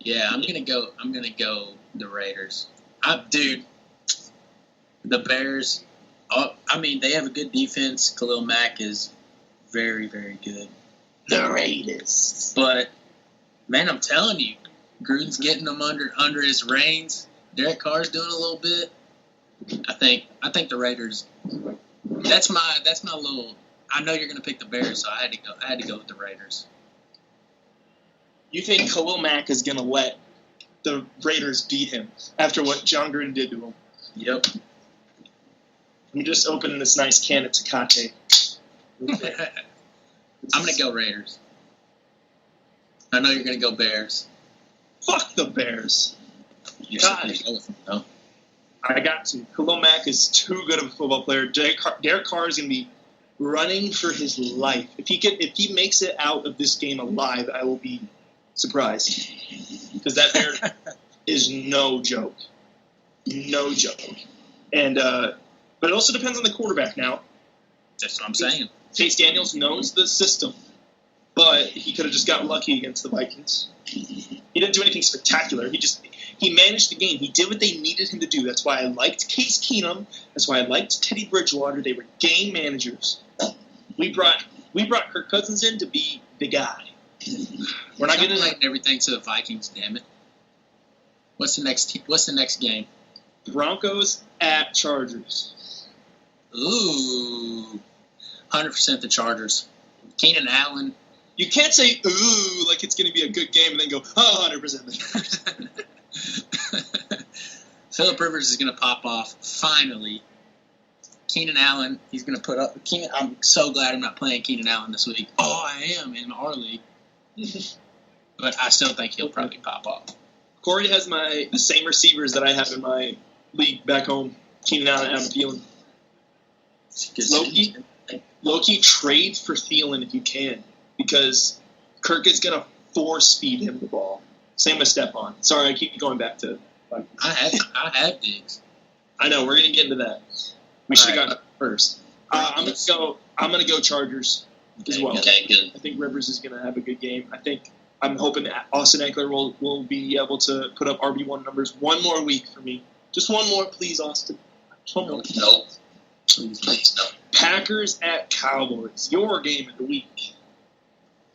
Yeah, I'm gonna go the Raiders. Dude, the Bears. They have a good defense. Khalil Mack is very, very good. The Raiders. But man, I'm telling you, Gruden's getting them under his reins. Derek Carr's doing a little bit. I think the Raiders. That's my little. I know you're going to pick the Bears, so I had to go with the Raiders. You think Khalil Mack is going to let the Raiders beat him after what John Gruden did to him? Yep. I'm just opening this nice can of Tecate. I'm going to go Raiders. I know you're going to go Bears. Fuck the Bears. You're God. supposed to go with them, though. I got to. Khalil Mack is too good of a football player. Derek Carr is going to be running for his life. If he makes it out of this game alive, I will be surprised. Because that Bear is no joke. No joke. And but it also depends on the quarterback now. That's what I'm saying. Chase Daniels knows the system, but he could have just got lucky against the Vikings. He didn't do anything spectacular. He managed the game. He did what they needed him to do. That's why I liked Case Keenum. That's why I liked Teddy Bridgewater. They were game managers. We brought Kirk Cousins in to be the guy. We're not getting everything to the Vikings. Damn it. What's the next game? Broncos at Chargers. Ooh, 100% the Chargers. Keenan Allen. You can't say ooh like it's going to be a good game and then go 100%. Phillip Rivers is going to pop off finally. Keenan Allen, he's going to put up. I'm so glad I'm not playing Keenan Allen this week. Oh, I am in our league, but I still think he'll probably pop off. Corey has the same receivers that I have in my league back home. Keenan Allen and Adam Thielen. low-key trade for Thielen if you can, because Kirk is going to force-feed him the ball. Same with Stephon. Sorry, I keep going back to... I have Diggs. I know, we're going to get into that. We should have gotten it first. I'm going to go Chargers as well. Okay, good. I think Rivers is going to have a good game. I'm hoping that Austin Eckler will be able to put up RB1 numbers one more week for me. Just one more, please, Austin. Just one more. No. Please, no. Packers at Cowboys. Your game of the week.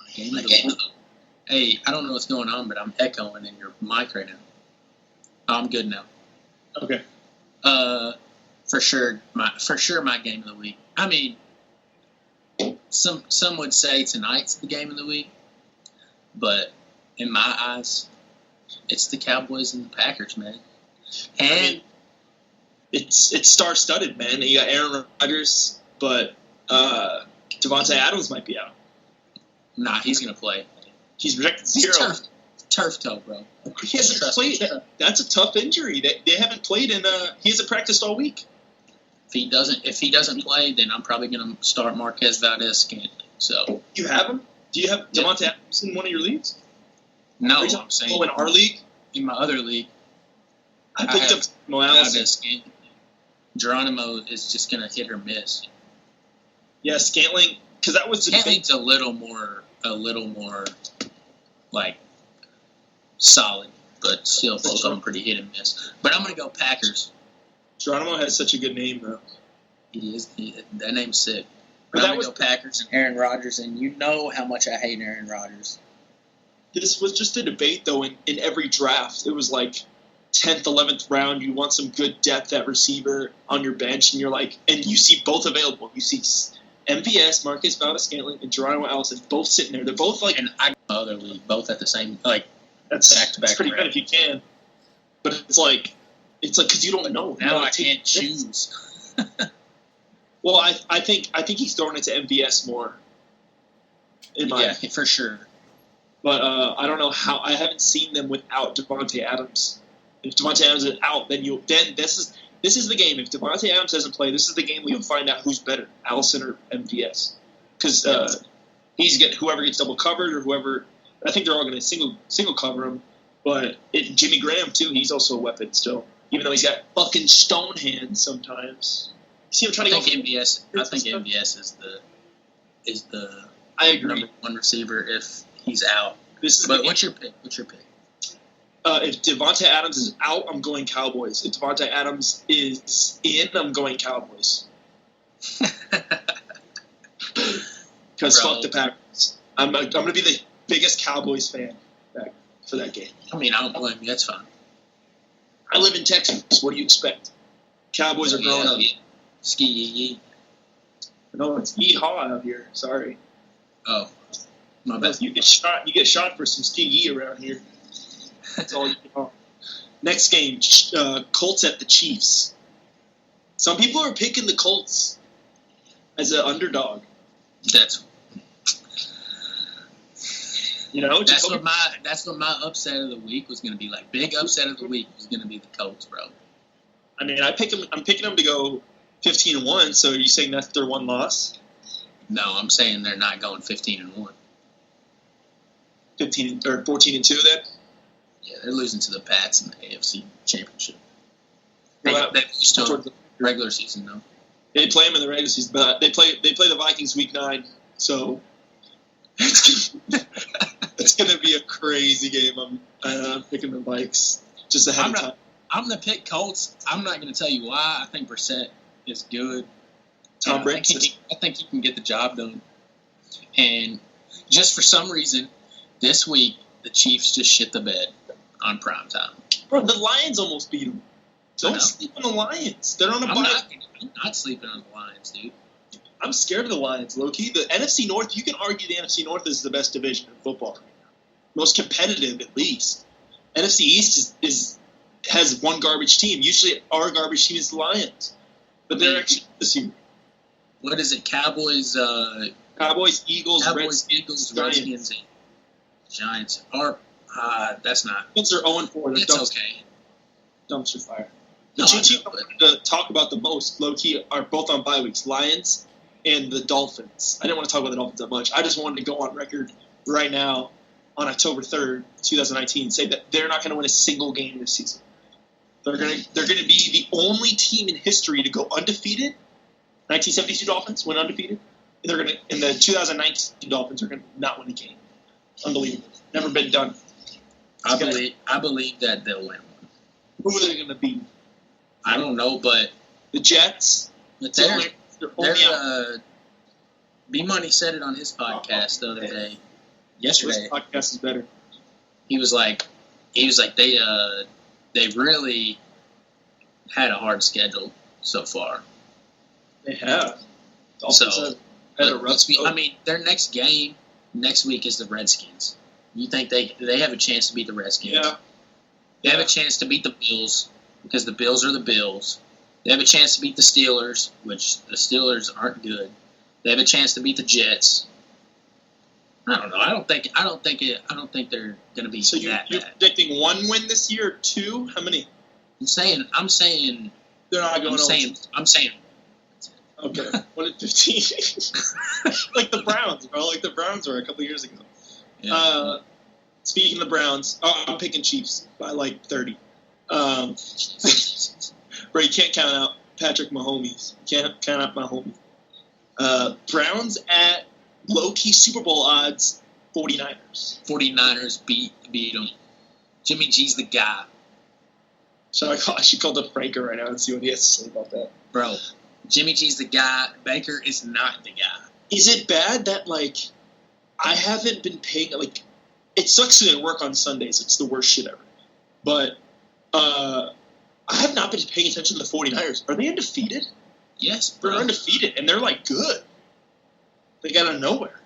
Hey, I don't know what's going on, but I'm echoing in your mic right now. I'm good now. Okay. For sure, my game of the week. I mean, some would say tonight's the game of the week, but in my eyes, it's the Cowboys and the Packers, man. And it's star-studded, man. You got Aaron Rodgers, but Devontae Adams might be out. Nah, he's gonna play. He's projected 0. Turf toe, bro. He hasn't played. That's a tough injury. They haven't played, and he hasn't practiced all week. If he doesn't play, then I'm probably gonna start Marquez Valdez-Scantling. So you have him? Do you have Devontae Adams in one of your leagues? No, I'm saying in our league. In my other league, I picked up Morales. Geronimo is just gonna hit or miss. Yeah, Scantling, because that was Scantling's a little more like solid, but still both of them pretty hit and miss. But I'm gonna go Packers. Geronimo has such a good name, though. He is. That name's sick. But I'm gonna go Packers and Aaron Rodgers, and you know how much I hate Aaron Rodgers. This was just a debate, though, in every draft. It was like 10th, 11th round, you want some good depth at receiver on your bench, and you're like, and you see both available. You see MVS, Marcus Valdez-Scantling, and Geronimo Allison both sitting there. They're both like, and I other league, both at the same back to back. That's pretty good if you can. But it's like because you don't know. Now I can't choose. Well, I think he's throwing it to MVS more. Yeah, for sure. But I don't know how. I haven't seen them without Devontae Adams. If Devontae Adams is out, then this is the game. If Devontae Adams doesn't play, this is the game where you'll find out who's better, Allison or MVS. Because whoever gets double covered or whoever. I think they're all going to single cover him. But Jimmy Graham too. He's also a weapon still, even though he's got fucking stone hands sometimes. See him trying to go. MVS. I think MVS is the I agree. number one receiver if he's out. But what's your pick? If Devontae Adams is out, I'm going Cowboys. If Devontae Adams is in, I'm going Cowboys. Because fuck the Packers. I'm going to be the biggest Cowboys fan for that game. I mean, I don't blame you. That's fine. I live in Texas. What do you expect? Cowboys are growing up. Ski yee. No, it's yee-haw out here. Sorry. Oh, my bad. You get shot for some ski yee around here. That's all you know. Next game, Colts at the Chiefs. Some people are picking the Colts as an underdog. That's what my upset of the week was going to be like. Big upset of the week was going to be the Colts, bro. I mean, I'm picking them to go 15-1. So are you saying that's their one loss? No, I'm saying they're not going 15-1. 14-2 then. Yeah, they're losing to the Pats in the AFC Championship. Well, They still the regular season though. They play them in the regular season, but they play the Vikings week 9. So it's going to be a crazy game. I'm picking the Vikes just ahead of time. I'm going to pick Colts. I'm not going to tell you why. I think Brissett is good. Tom Brady. I think he can get the job done. And just for some reason, this week the Chiefs just shit the bed on prime time. Bro, the Lions almost beat them. Don't sleep on the Lions. They're on a bye. I'm not sleeping on the Lions, dude. I'm scared of the Lions, low-key. The NFC North, you can argue the NFC North is the best division in football. Most competitive, at least. NFC East has one garbage team. Usually our garbage team is the Lions. But they're actually this year. What is it? Cowboys, Eagles, Redskins, and Giants. That's not. Giants are 0-4. That's okay. Dumpster fire. The two teams I wanted to talk about the most, low-key, are both on bye weeks. Lions and the Dolphins. I didn't want to talk about the Dolphins that much. I just wanted to go on record right now on October 3rd, 2019, and say that they're not going to win a single game this season. They're going to be the only team in history to go undefeated. 1972 Dolphins went undefeated. And the 2019 Dolphins are going to not win a game. Unbelievable. Never been done. I believe that they'll win one. Who are they going to beat? I don't know, but The Jets. they're B-Money said it on his podcast the other day. Yesterday. This podcast is better. He was like they really had a hard schedule so far. They have. Dolphins So, have had a rough go. I mean, their next game next week is the Redskins. You think they have a chance to beat the Redskins? Yeah. They have a chance to beat the Bills because the Bills are the Bills. They have a chance to beat the Steelers, which the Steelers aren't good. They have a chance to beat the Jets. I don't know. I don't think they're going to be So you're that bad. predicting one win this year or two? How many? I'm saying They're not going I'm saying Okay. 1-15. Like the Browns, bro. Like the Browns were a couple years ago. yeah. Speaking of the Browns, I'm picking Chiefs by like 30. Bro, you can't count out Patrick Mahomes. You can't count out Mahomes. Browns at low-key Super Bowl odds, 49ers. 49ers beat them. Jimmy G's the guy. I should call the Spreaker right now and see what he has to say about that. Bro, Jimmy G's the guy. Baker is not the guy. Is it bad that, like, I haven't been paying, like, it sucks to work on Sundays. It's the worst shit ever. But I have not been paying attention to the 49ers. Are they undefeated? Yes, bro. They're undefeated, and they're, like, good. They got out of nowhere.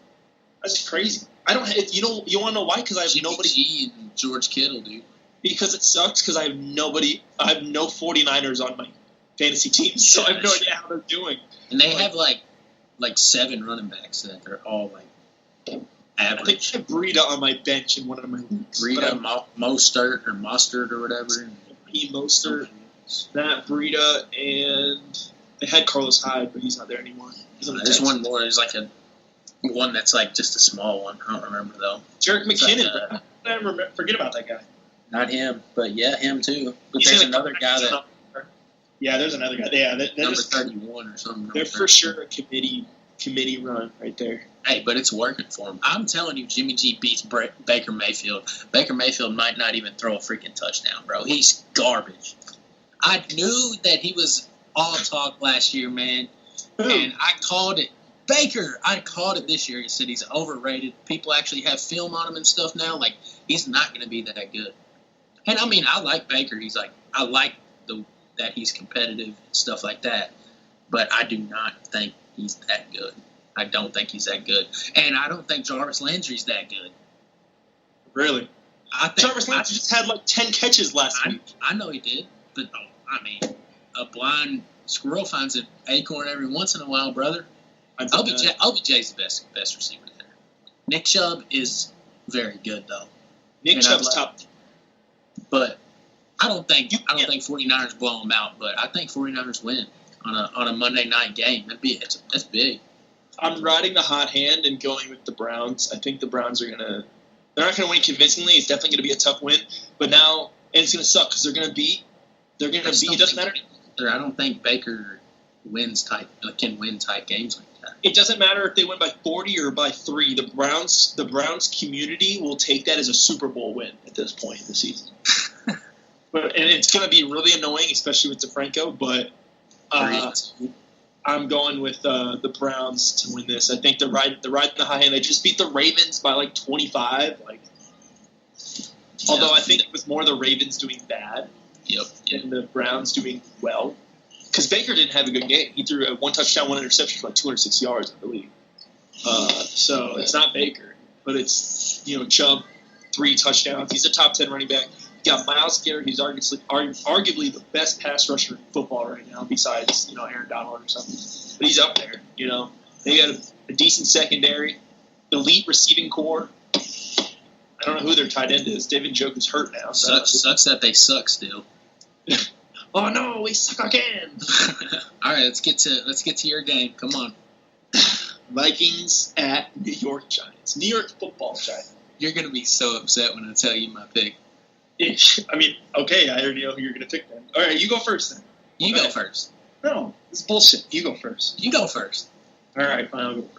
That's crazy. You want to know why? Because I have Jimmy nobody. G and George Kittle, dude. Because it sucks because I have nobody. I have no 49ers on my fantasy team, so I have no idea how they're doing. And they have like 7 running backs that are all like I think average. I have Breida on my bench in one of my leagues. Breida, Mostert or whatever. Mostert, Matt Breida, and they had Carlos Hyde, but he's not there anymore. He's on the There's Jets. one more. There's like one that's like just a small one. I don't remember though. Jarek McKinnon. like, Forget about that guy. Not him, but yeah, him too. But He's there's gonna another come guy back. that Yeah, there's another guy. Yeah, they're number just, 31 or something. they're for sure a committee run right there. Hey, but it's working for him. I'm telling you, Jimmy G beats Baker Mayfield. Baker Mayfield might not even throw a freaking touchdown, bro. He's garbage. I knew that he was all talk last year, man, and I called it. Baker, I called it this year. He said he's overrated. People actually have film on him and stuff now. Like, he's not going to be that good. And, I mean, I like Baker. I like that he's competitive and stuff like that. But I do not think he's that good. I don't think he's that good. And I don't think Jarvis Landry's that good. Really? Jarvis Landry I just had like 10 catches last week. I know he did. But, I mean, a blind squirrel finds an acorn every once in a while, brother. OBJ's the best receiver there. Nick Chubb is very good, though. Nick Chubb's top. But I don't think 49ers blow them out, but I think 49ers win on a Monday night game. That's big. I'm riding the hot hand and going with the Browns. I think the Browns they're not going to win convincingly. It's definitely going to be a tough win. But now, and it's going to suck because they're going to beat. It doesn't matter. I don't think Baker can win tight games like that. It doesn't matter if they win by 40 or by 3. The Browns community will take that as a Super Bowl win at this point in the season. And it's going to be really annoying, especially with DeFranco. But I'm going with the Browns to win this. I think they're riding the high hand. They just beat the Ravens by like 25. Although I think it was more the Ravens doing bad and the Browns doing well. Because Baker didn't have a good game. He threw a 1 touchdown, 1 interception for like 206 yards, I believe. So it's not Baker, but it's Chubb, 3 touchdowns. He's a top 10 running back. You got Myles Garrett, who's arguably the best pass rusher in football right now, besides Aaron Donald or something. But he's up there. They got a decent secondary, elite receiving core. I don't know who their tight end is. David Njoku's hurt now. So. Sucks that they suck still. Oh no, we suck again. All right, let's get to your game. Come on. Vikings at New York Giants. New York Football Giants. You're gonna be so upset when I tell you my pick. I mean, okay, I already know who you're going to pick then. All right, you go first then. You go first. No, it's bullshit. You go first. You go first. All right, fine, I'll go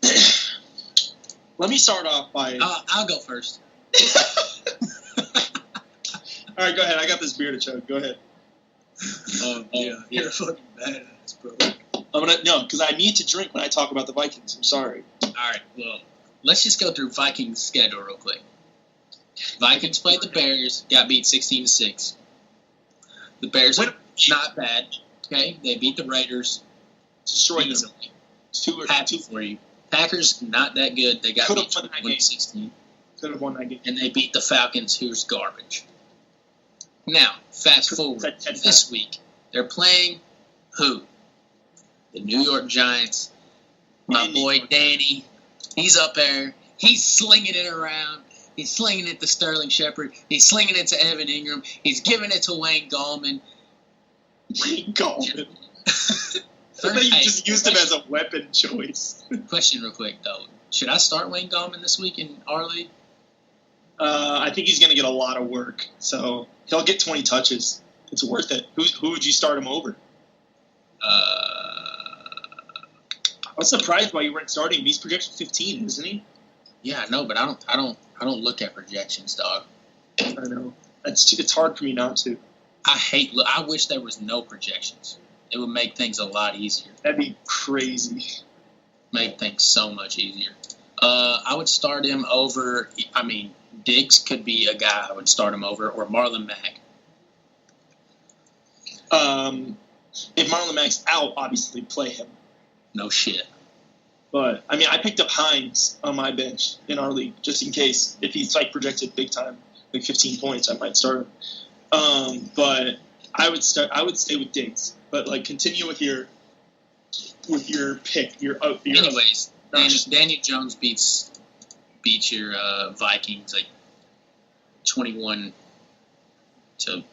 first. Let me start off by... I'll go first. All right, go ahead. I got this beer to chug. Go ahead. Yeah, you're a fucking badass, bro. Because I need to drink when I talk about the Vikings. I'm sorry. All right, well, let's just go through Vikings' schedule real quick. Vikings played the Bears, got beat 16-6. The Bears are not bad. Okay, they beat the Raiders. Destroyed them. Easily. Happy for you. Packers not that good. They got beat 21-16. Could have won that game. And they beat the Falcons, who's garbage. Now, fast forward this week, they're playing who? The New York Giants. My boy Danny, he's up there. He's slinging it around. He's slinging it to Sterling Shepard. He's slinging it to Evan Ingram. He's giving it to Wayne Gallman. Wayne Gallman. I thought you just used him as a weapon choice. Question real quick, though. Should I start Wayne Gallman this week in our league? I think he's going to get a lot of work. So he'll get 20 touches. It's worth it. Who would you start him over? I was surprised why you weren't starting him. He's projected 15, isn't he? Yeah, I know, but I don't look at projections, dog. I know. It's hard for me not to. I wish there was no projections. It would make things a lot easier. That'd be crazy. Make things so much easier. I would start him over. I mean, Diggs could be a guy I would start him over, or Marlon Mack. If Marlon Mack's out, obviously play him. No shit. But, I mean, I picked up Hines on my bench in our league, just in case. If he's, projected big time, 15 points, I might start him. But I would stay with Diggs. But, continue with your pick. Anyways, Daniel Jones beats your Vikings, 21 to,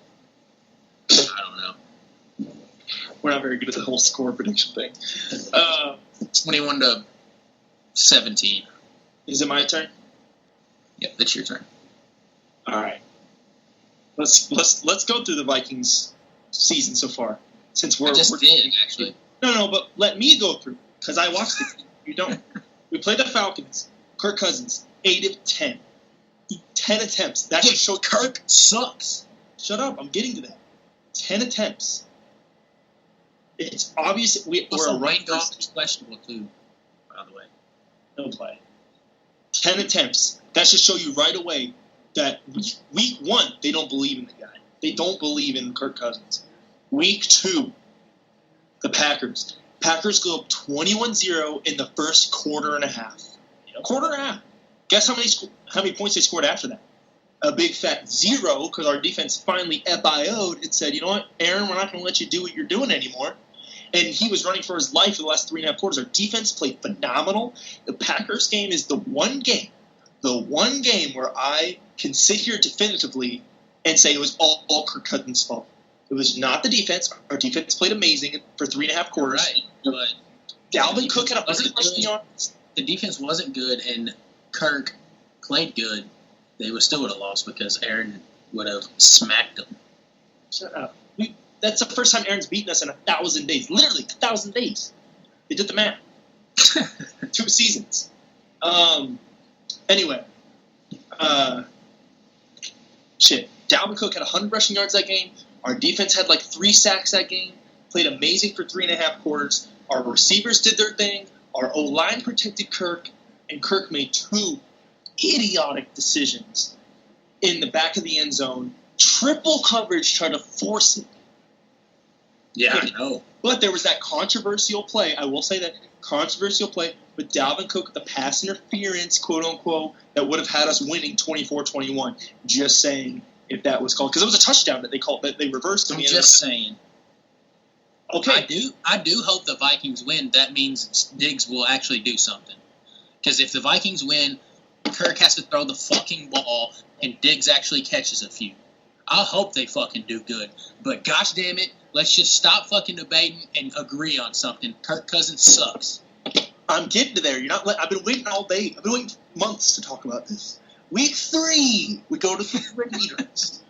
I don't know. We're not very good at the whole score prediction thing. 21 to 17. Is it my turn? Yep, it's your turn. All right. Let's go through the Vikings season so far. Since we're did actually. No, but let me go through because I watched it. You don't. We played the Falcons. Kirk Cousins, 8 of 10. 10 attempts. That should show Kirk sucks. Shut up. I'm getting to that. 10 attempts. It's obvious we're a Wayne Gallman's questionable too, by the way. No play. 10 attempts. That should show you right away that week 1, they don't believe in the guy. They don't believe in Kirk Cousins. Week 2, the Packers. Packers go up 21-0 in the first quarter and a half. Quarter and a half. Guess how many points they scored after that? A big fat 0 because our defense finally FIO'd and said, you know what, Aaron, we're not going to let you do what you're doing anymore. And he was running for his life for the last 3.5 quarters. Our defense played phenomenal. The Packers game is the one game where I can sit here definitively and say it was all Kirk Cousins' fault. It was not the defense. Our defense played amazing for 3.5 quarters. Right, but Dalvin Cook had 100 rushing yards. The defense wasn't good, and Kirk played good. They still would have lost because Aaron would have smacked them. Shut up. That's the first time Aaron's beaten us in 1,000 days. Literally 1,000 days. They did the math. 2 seasons. Anyway. Dalvin Cook had 100 rushing yards that game. Our defense had 3 sacks that game. Played amazing for 3.5 quarters. Our receivers did their thing. Our O-line protected Kirk. And Kirk made 2 idiotic decisions in the back of the end zone. Triple coverage, trying to force it. Yeah, I know. But there was that controversial play. I will say that controversial play with Dalvin Cook, the pass interference, quote unquote, that would have had us winning 24-21. Just saying, if that was called, because it was a touchdown that they called, that they reversed. I'm just saying. Okay, I do hope the Vikings win. That means Diggs will actually do something. Because if the Vikings win, Kirk has to throw the fucking ball, and Diggs actually catches a few. I hope they fucking do good. But gosh damn it, Let's just stop fucking debating and agree on something. Kirk Cousins sucks. I'm getting to there. You're not. I've been waiting all day. I've been waiting months to talk about this. Week 3, we go to the Raiders.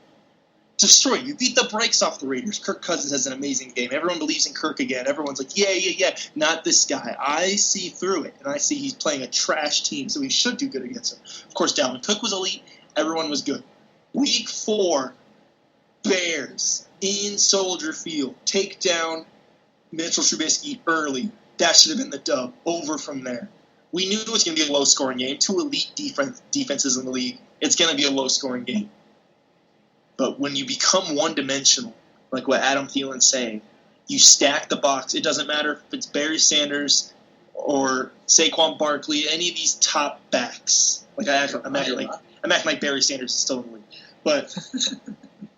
Destroy. You beat the brakes off the Raiders. Kirk Cousins has an amazing game. Everyone believes in Kirk again. Everyone's like, yeah. Not this guy. I see through it, and I see he's playing a trash team, so he should do good against him. Of course, Dalvin Cook was elite. Everyone was good. Week 4, Bears in Soldier Field. Take down Mitchell Trubisky early. That should have been the dub. Over from there. We knew it was going to be a low-scoring game. 2 elite defenses in the league. It's going to be a low-scoring game. But when you become one-dimensional, like what Adam Thielen's saying, you stack the box. It doesn't matter if it's Barry Sanders or Saquon Barkley, any of these top backs. Like I'm acting like Barry Sanders is still in the league. But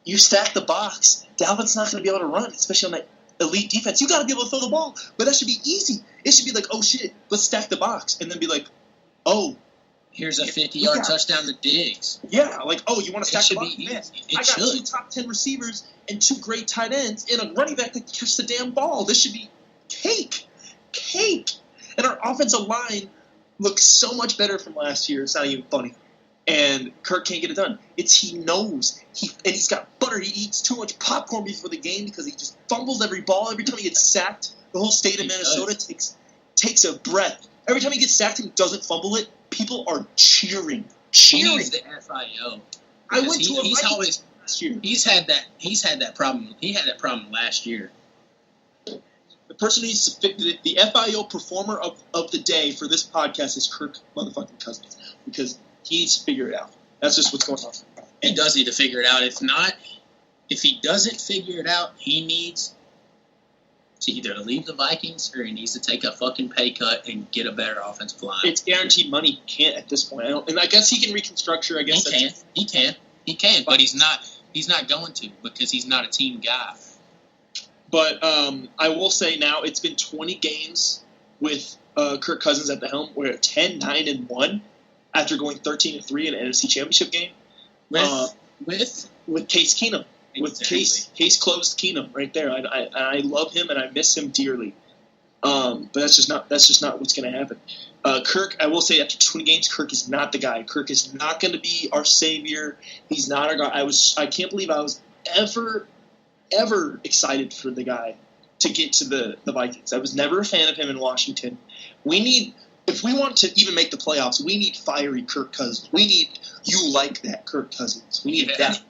you stack the box. Dalvin's not going to be able to run, especially on that elite defense. You got to be able to throw the ball. But that should be easy. It should be like, oh, shit, let's stack the box. And then be like, oh. Here's a 50-yard touchdown to Diggs. Yeah, like, oh, you want to stack the box? It Man, should be easy. I got 2 top 10 receivers and 2 great tight ends and a running back that catch the damn ball. This should be cake. And our offensive line looks so much better from last year. It's not even funny. And Kirk can't get it done. He knows. He's got butter. He eats too much popcorn before the game because he just fumbles every ball. Every time he gets sacked, the whole state of Minnesota takes a breath. Every time he gets sacked and doesn't fumble it, people are cheering. He needs the FIO. I went to a Vikings last year. He's had that problem. He had that problem last year. The person who needs to the FIO performer of the day for this podcast is Kirk motherfucking Cousins, because he needs to figure it out. That's just what's going on. He does need to figure it out. If he doesn't figure it out, he needs to either leave the Vikings or he needs to take a fucking pay cut and get a better offensive line. It's guaranteed money. He can't at this point. And I guess he can reconstructure. I guess he can, but he's not going to, because he's not a team guy. But I will say now it's been 20 games with Kirk Cousins at the helm. We're at 10-9-1 after going 13-3 in an NFC Championship game with Case Keenum. With Case closed Keenum right there. I love him and I miss him dearly. But that's just not what's going to happen. Kirk, I will say, after 20 games, Kirk is not the guy. Kirk is not going to be our savior. He's not our guy. I can't believe I was ever excited for the guy to get to the Vikings. I was never a fan of him in Washington. If we want to even make the playoffs, we need fiery Kirk Cousins. We need you like that Kirk Cousins. We need that.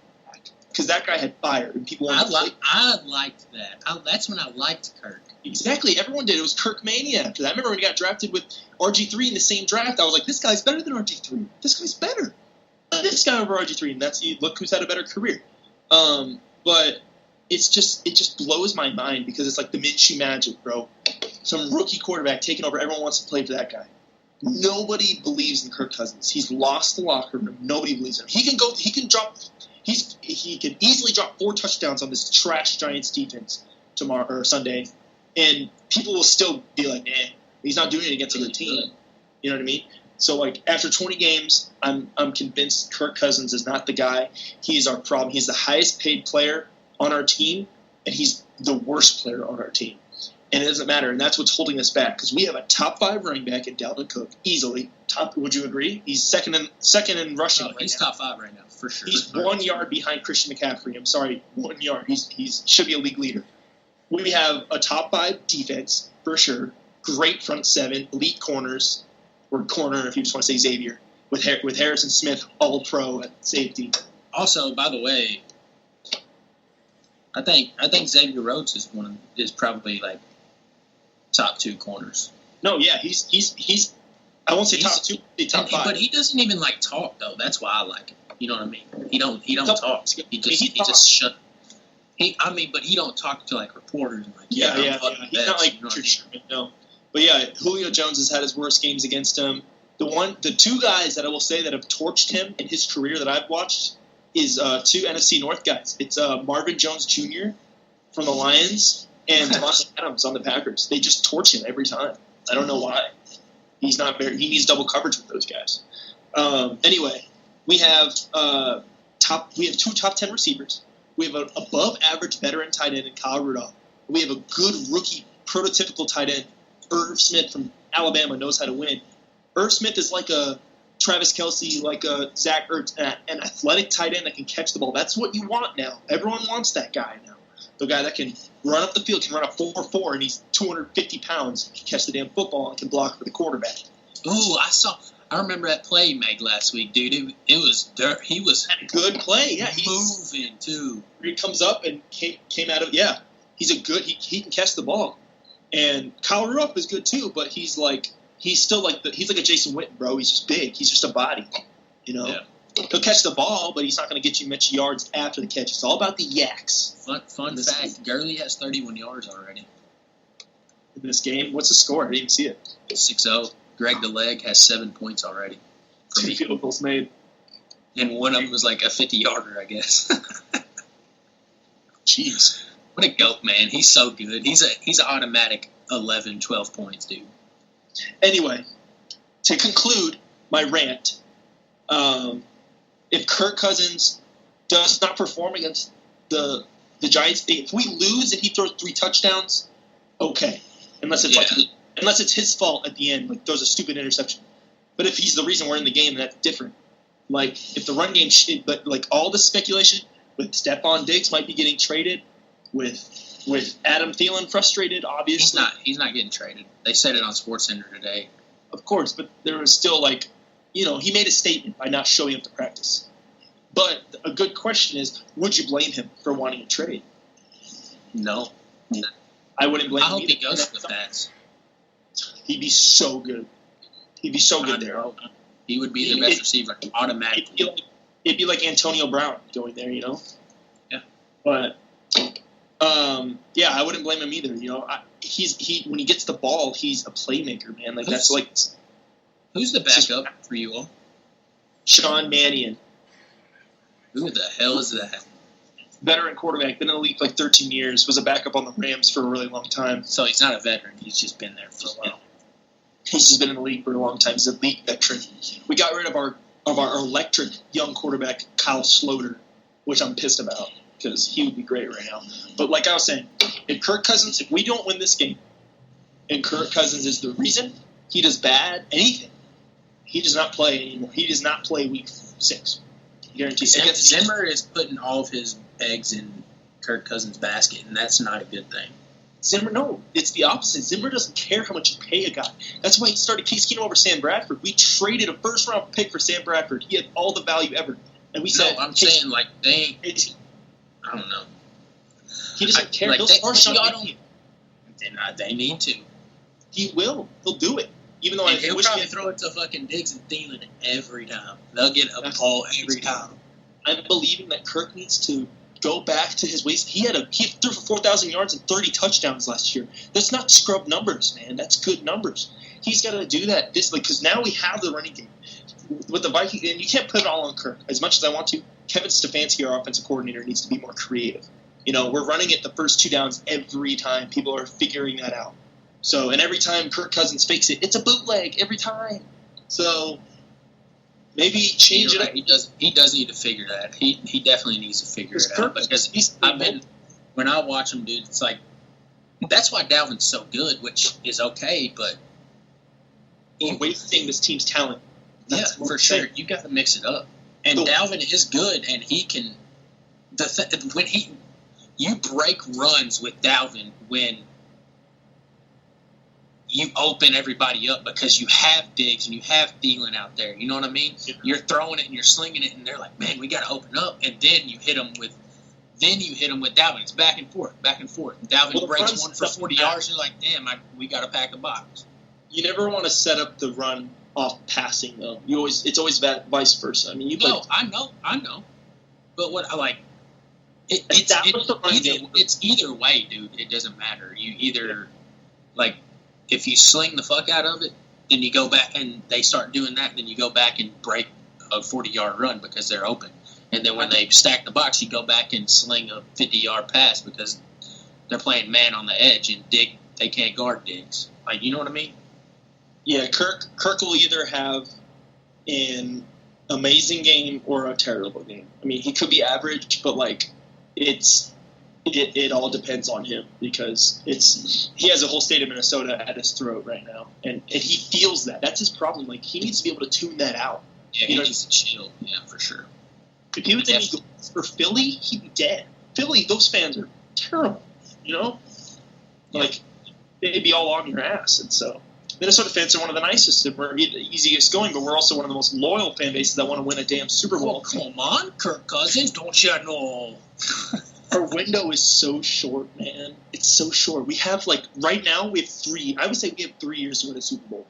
Because that guy had fire, and people wanted I liked that. That's when I liked Kirk. Exactly. Everyone did. It was Kirk mania after that. I remember when he got drafted with RG3 in the same draft, I was like, this guy's better than RG3. This guy's better. This guy over RG3, and look who's had a better career. But it just blows my mind, because it's like the Minshew magic, bro. Some rookie quarterback taking over. Everyone wants to play for that guy. Nobody believes in Kirk Cousins. He's lost the locker room. Nobody believes in him. He can easily drop 4 touchdowns on this trash Giants defense tomorrow or Sunday, and people will still be like, he's not doing it against a good team. You know what I mean? So, like, after 20 games, I'm convinced Kirk Cousins is not the guy. He's our problem. He's the highest paid player on our team, and he's the worst player on our team. And it doesn't matter, and that's what's holding us back, because we have a top 5 running back in Dalvin Cook, easily. Would you agree? He's second in rushing. He's top 5 right now, for sure. He's 1 yard behind Christian McCaffrey. I'm sorry, 1 yard. He's should be a league leader. We have a top 5 defense, for sure. Great front 7, elite corners, or corner if you just want to say Xavier, with Harrison Smith, all-pro at safety. Also, by the way, I think Xavier Rhodes is probably like top 2 corners. No, yeah, he's I won't say top 2, top 5. But he doesn't even like talk though. That's why I like him. You know what I mean? He don't talk. He just shut. But he don't talk to like reporters and like He's not like Richard Sherman, no. But yeah, Julio Jones has had his worst games against him. The 2 guys that I will say that have torched him in his career that I've watched is 2 NFC North guys. It's Marvin Jones Jr. from the Lions and Devontae Adams on the Packers. They just torch him every time. I don't know why. He needs double coverage with those guys. Anyway, we have 2 top 10 receivers. We have an above-average veteran tight end in Kyle Rudolph. We have a good rookie, prototypical tight end, Irv Smith from Alabama, knows how to win. Irv Smith is like a Travis Kelce, like a Zach Ertz, an athletic tight end that can catch the ball. That's what you want now. Everyone wants that guy now. The guy that can run up the field, can run a 4.4, and he's 250 pounds, can catch the damn football, and can block for the quarterback. Ooh, I remember that play he made last week, dude. It was dirt. He was a good play. Yeah, he's moving too. He comes up and came out of He's a good. He can catch the ball, and Kyle Rudolph is good too. But he's still like he's like a Jason Witten, bro. He's just big. He's just a body, you know. Yeah. He'll catch the ball, but he's not going to get you much yards after the catch. It's all about the yaks. Fun fact: Gurley has 31 yards already in this game. What's the score? I didn't even see it. 6-0. Greg the Leg has 7 points already. 2 field goals made. And one of them was like a 50-yarder, I guess. Jeez. What a goat, man. He's so good. He's an automatic 11, 12 points, dude. Anyway, to conclude my rant, if Kirk Cousins does not perform against the Giants, if we lose and he throws 3 touchdowns, okay. Unless it's his fault at the end, like throws a stupid interception. But if he's the reason we're in the game, that's different. Like if the run game, but like all the speculation with Stephon Diggs might be getting traded, with Adam Thielen frustrated, obviously he's not getting traded. They said it on SportsCenter today. Of course, but there was still he made a statement by not showing up to practice. But a good question is, would you blame him for wanting a trade? No. I wouldn't blame him. I hope either. he goes to the Pats. He'd be so good. He'd be so good there. He would be the best receiver automatically. It'd be like Antonio Brown going there, you know? Yeah. But, I wouldn't blame him either, you know? When he gets the ball, he's a playmaker, man. Like, that's like... Who's the backup for you all? Sean Mannion. Who the hell is that? Veteran quarterback, been in the league for like 13 years, was a backup on the Rams for a really long time. So he's not a veteran. He's just been there for a while. He's just been in the league for a long time. He's a league veteran. We got rid of our electric young quarterback, Kyle Sloter, which I'm pissed about because he would be great right now. But like I was saying, if we don't win this game, and Kirk Cousins is the reason, he does bad, anything, he does not play anymore. He does not play week 6. Guaranteed. Zimmer is putting all of his eggs in Kirk Cousins' basket, and that's not a good thing. Zimmer, no, it's the opposite. Zimmer doesn't care how much you pay a guy. That's why he started Case Keenum over Sam Bradford. We traded a first-round pick for Sam Bradford. He had all the value ever. And we said... No, I'm saying, like, I don't know. He doesn't care. Like, He'll start they need to. He will. He'll do it. Even though he'll probably throw it to fucking Diggs and Thielen every time. They'll get a ball every time. I'm believing that Kirk needs to go back to his ways. He threw for 4,000 yards and 30 touchdowns last year. That's not scrub numbers, man. That's good numbers. He's got to do that because now we have the running game with the Vikings, and you can't put it all on Kirk as much as I want to. Kevin Stefanski, our offensive coordinator, needs to be more creative. You know, we're running it the first 2 downs every time. People are figuring that out. So, and every time Kirk Cousins fakes it, it's a bootleg every time. So, maybe change it up. He does need to figure that. He definitely needs to figure it out because when I watch him, dude, it's like that's why Dalvin's so good, which is okay, but we're wasting this team's talent. That's for sure. You got to mix it up. And Dalvin is good, and he can. You break runs with Dalvin when you open everybody up because you have Diggs and you have Thielen out there. You know what I mean? Yeah. You're throwing it and you're slinging it, and they're like, "Man, we got to open up." And then you hit them with Dalvin. It's back and forth. Dalvin breaks one for 40 yards. You're like, "Damn, we got to pack a box." You never want to set up the run off passing though. It's always vice versa. I mean, I know. But what I like, it's either way, dude. It doesn't matter. You either like. If you sling the fuck out of it, then you go back and they start doing that, then you go back and break a 40-yard run because they're open. And then when they stack the box, you go back and sling a 50-yard pass because they're playing man on the edge and they can't guard Diggs. Like, you know what I mean? Yeah, Kirk will either have an amazing game or a terrible game. I mean, he could be average, but like it all depends on him because he has a whole state of Minnesota at his throat right now, and he feels that. That's his problem. Like, he needs to be able to tune that out. Yeah, he needs to chill. Yeah, for sure. If he was any goals for Philly, he'd be dead. Philly, those fans are terrible. You know, like they'd be all on your ass, and so. Minnesota fans are one of the nicest and we're the easiest going, but we're also one of the most loyal fan bases that want to win a damn Super Bowl. Oh, come on, Kirk Cousins, don't you know? Our window is so short, man. It's so short. We have, like, right now, we have 3. I would say we have 3 years to win a Super Bowl.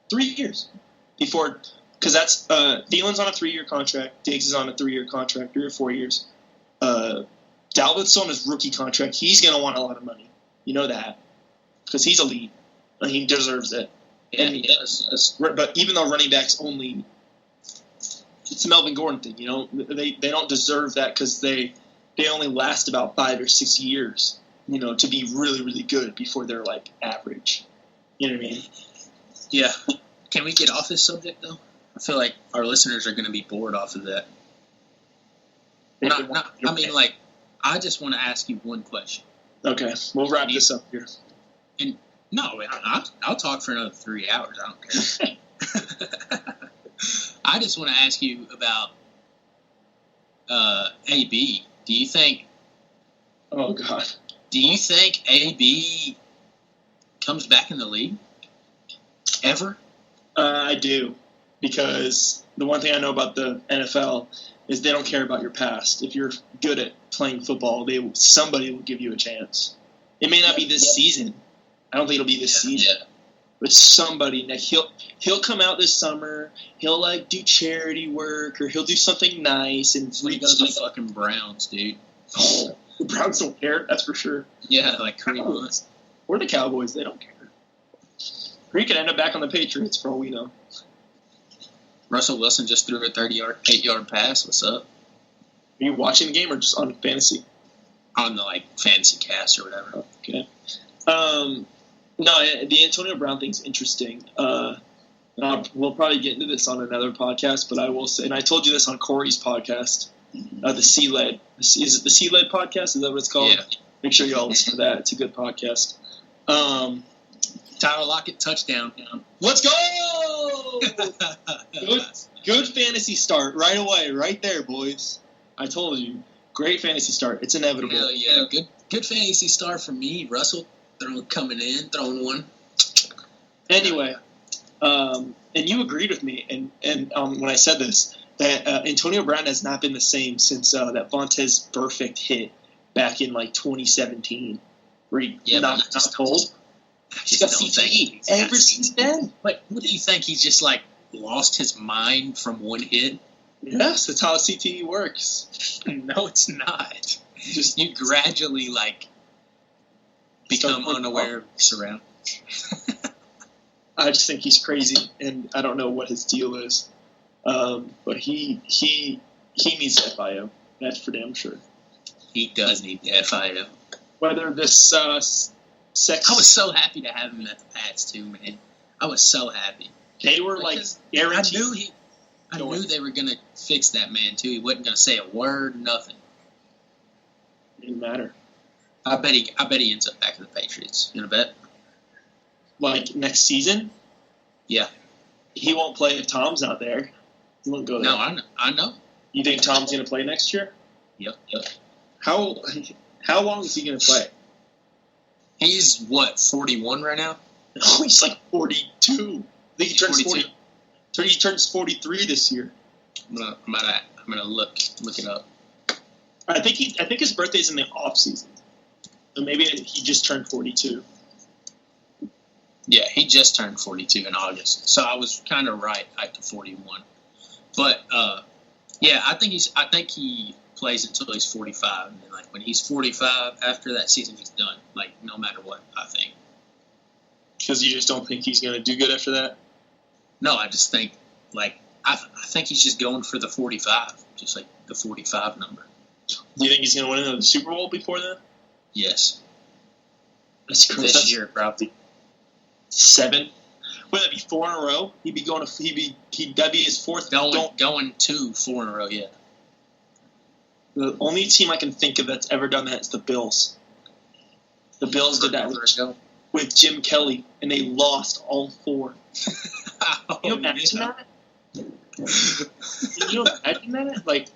3 years. Before, because that's, Thielen's on a 3-year contract. Diggs is on a 3-year contract, 3 or 4 years. Dalvin's on his rookie contract. He's going to want a lot of money. You know that. Because he's elite. He deserves it. Yeah, he does. But even though running backs only, it's the Melvin Gordon thing, you know. They don't deserve that because they only last about 5 or 6 years, you know, to be really, really good before they're like average. You know what I mean? Yeah. Can we get off this subject though? I feel like our listeners are going to be bored off of that. I just want to ask you one question. Okay, we'll wrap this up here. And no, I'll talk for another 3 hours. I don't care. I just want to ask you about AB. Do you think? Oh God. Do you think AB comes back in the league ever? I do, because the one thing I know about the NFL is they don't care about your past. If you're good at playing football, somebody will give you a chance. It may not be this season. I don't think it'll be this season. Yeah. But somebody, he'll come out this summer. He'll like do charity work, or he'll do something nice and we go to the fucking Browns, dude. Oh, the Browns don't care. That's for sure. Yeah, like Creed was. Or the Cowboys, they don't care. Or he could end up back on the Patriots for all we know. Russell Wilson just threw a 8-yard pass. What's up? Are you watching the game or just on fantasy? On the fantasy cast or whatever. Oh, okay. No, the Antonio Brown thing's interesting. We'll probably get into this on another podcast, but I will say, and I told you this on Corey's podcast, the C-Led. Is it the C-Led podcast? Is that what it's called? Yeah. Make sure you all listen to that. It's a good podcast. Tyler Lockett touchdown. Let's go! Good fantasy start right away, right there, boys. I told you, great fantasy start. It's inevitable. Hell yeah, good fantasy start for me, Russell. Coming in, throwing one. Anyway, and you agreed with me, and when I said this, that Antonio Brown has not been the same since that Vontaze perfect hit back in 2017, where he knocked out cold. He's got CTE ever since then. But what do you think? He's just lost his mind from one hit? Yes, that's how CTE works. No, it's not. Just you gradually become unaware of your surroundings. I just think he's crazy, and I don't know what his deal is. But he needs FIO. That's for damn sure. He does need the FIO. Whether this sex... I was so happy to have him at the Pats, too, man. I was so happy. They were guaranteed. I knew they were going to fix that man, too. He wasn't going to say a word, nothing. Didn't matter. I bet he ends up back in the Patriots. You gonna bet? Next season? Yeah. He won't play if Tom's not there. He won't go there. No, I know. You think Tom's gonna play next year? Yep. How long is he gonna play? He's 41 right now? Oh, he's 42. I think he turns 42. He turns 43 this year. I'm gonna look it up. I think his birthday's in the off season. So maybe he just turned 42. Yeah, he just turned 42 in August. So I was kind of right at the 41. But yeah, I think he plays until he's 45, and then when he's 45, after that season, he's done. No matter what, I think. Because you just don't think he's going to do good after that? No, I just think I think he's just going for the 45, just the 45 number. Do you think he's going to win another Super Bowl before then? Yes. That's crazy. This year, probably 7. Would that be 4 in a row? He'd be going to that'd be his fourth. Going to 4 in a row. Yeah. The only team I can think of that's ever done that is the Bills. The Bills did that with Jim Kelly, and they lost all 4. Can you imagine that? Can you imagine that? Like,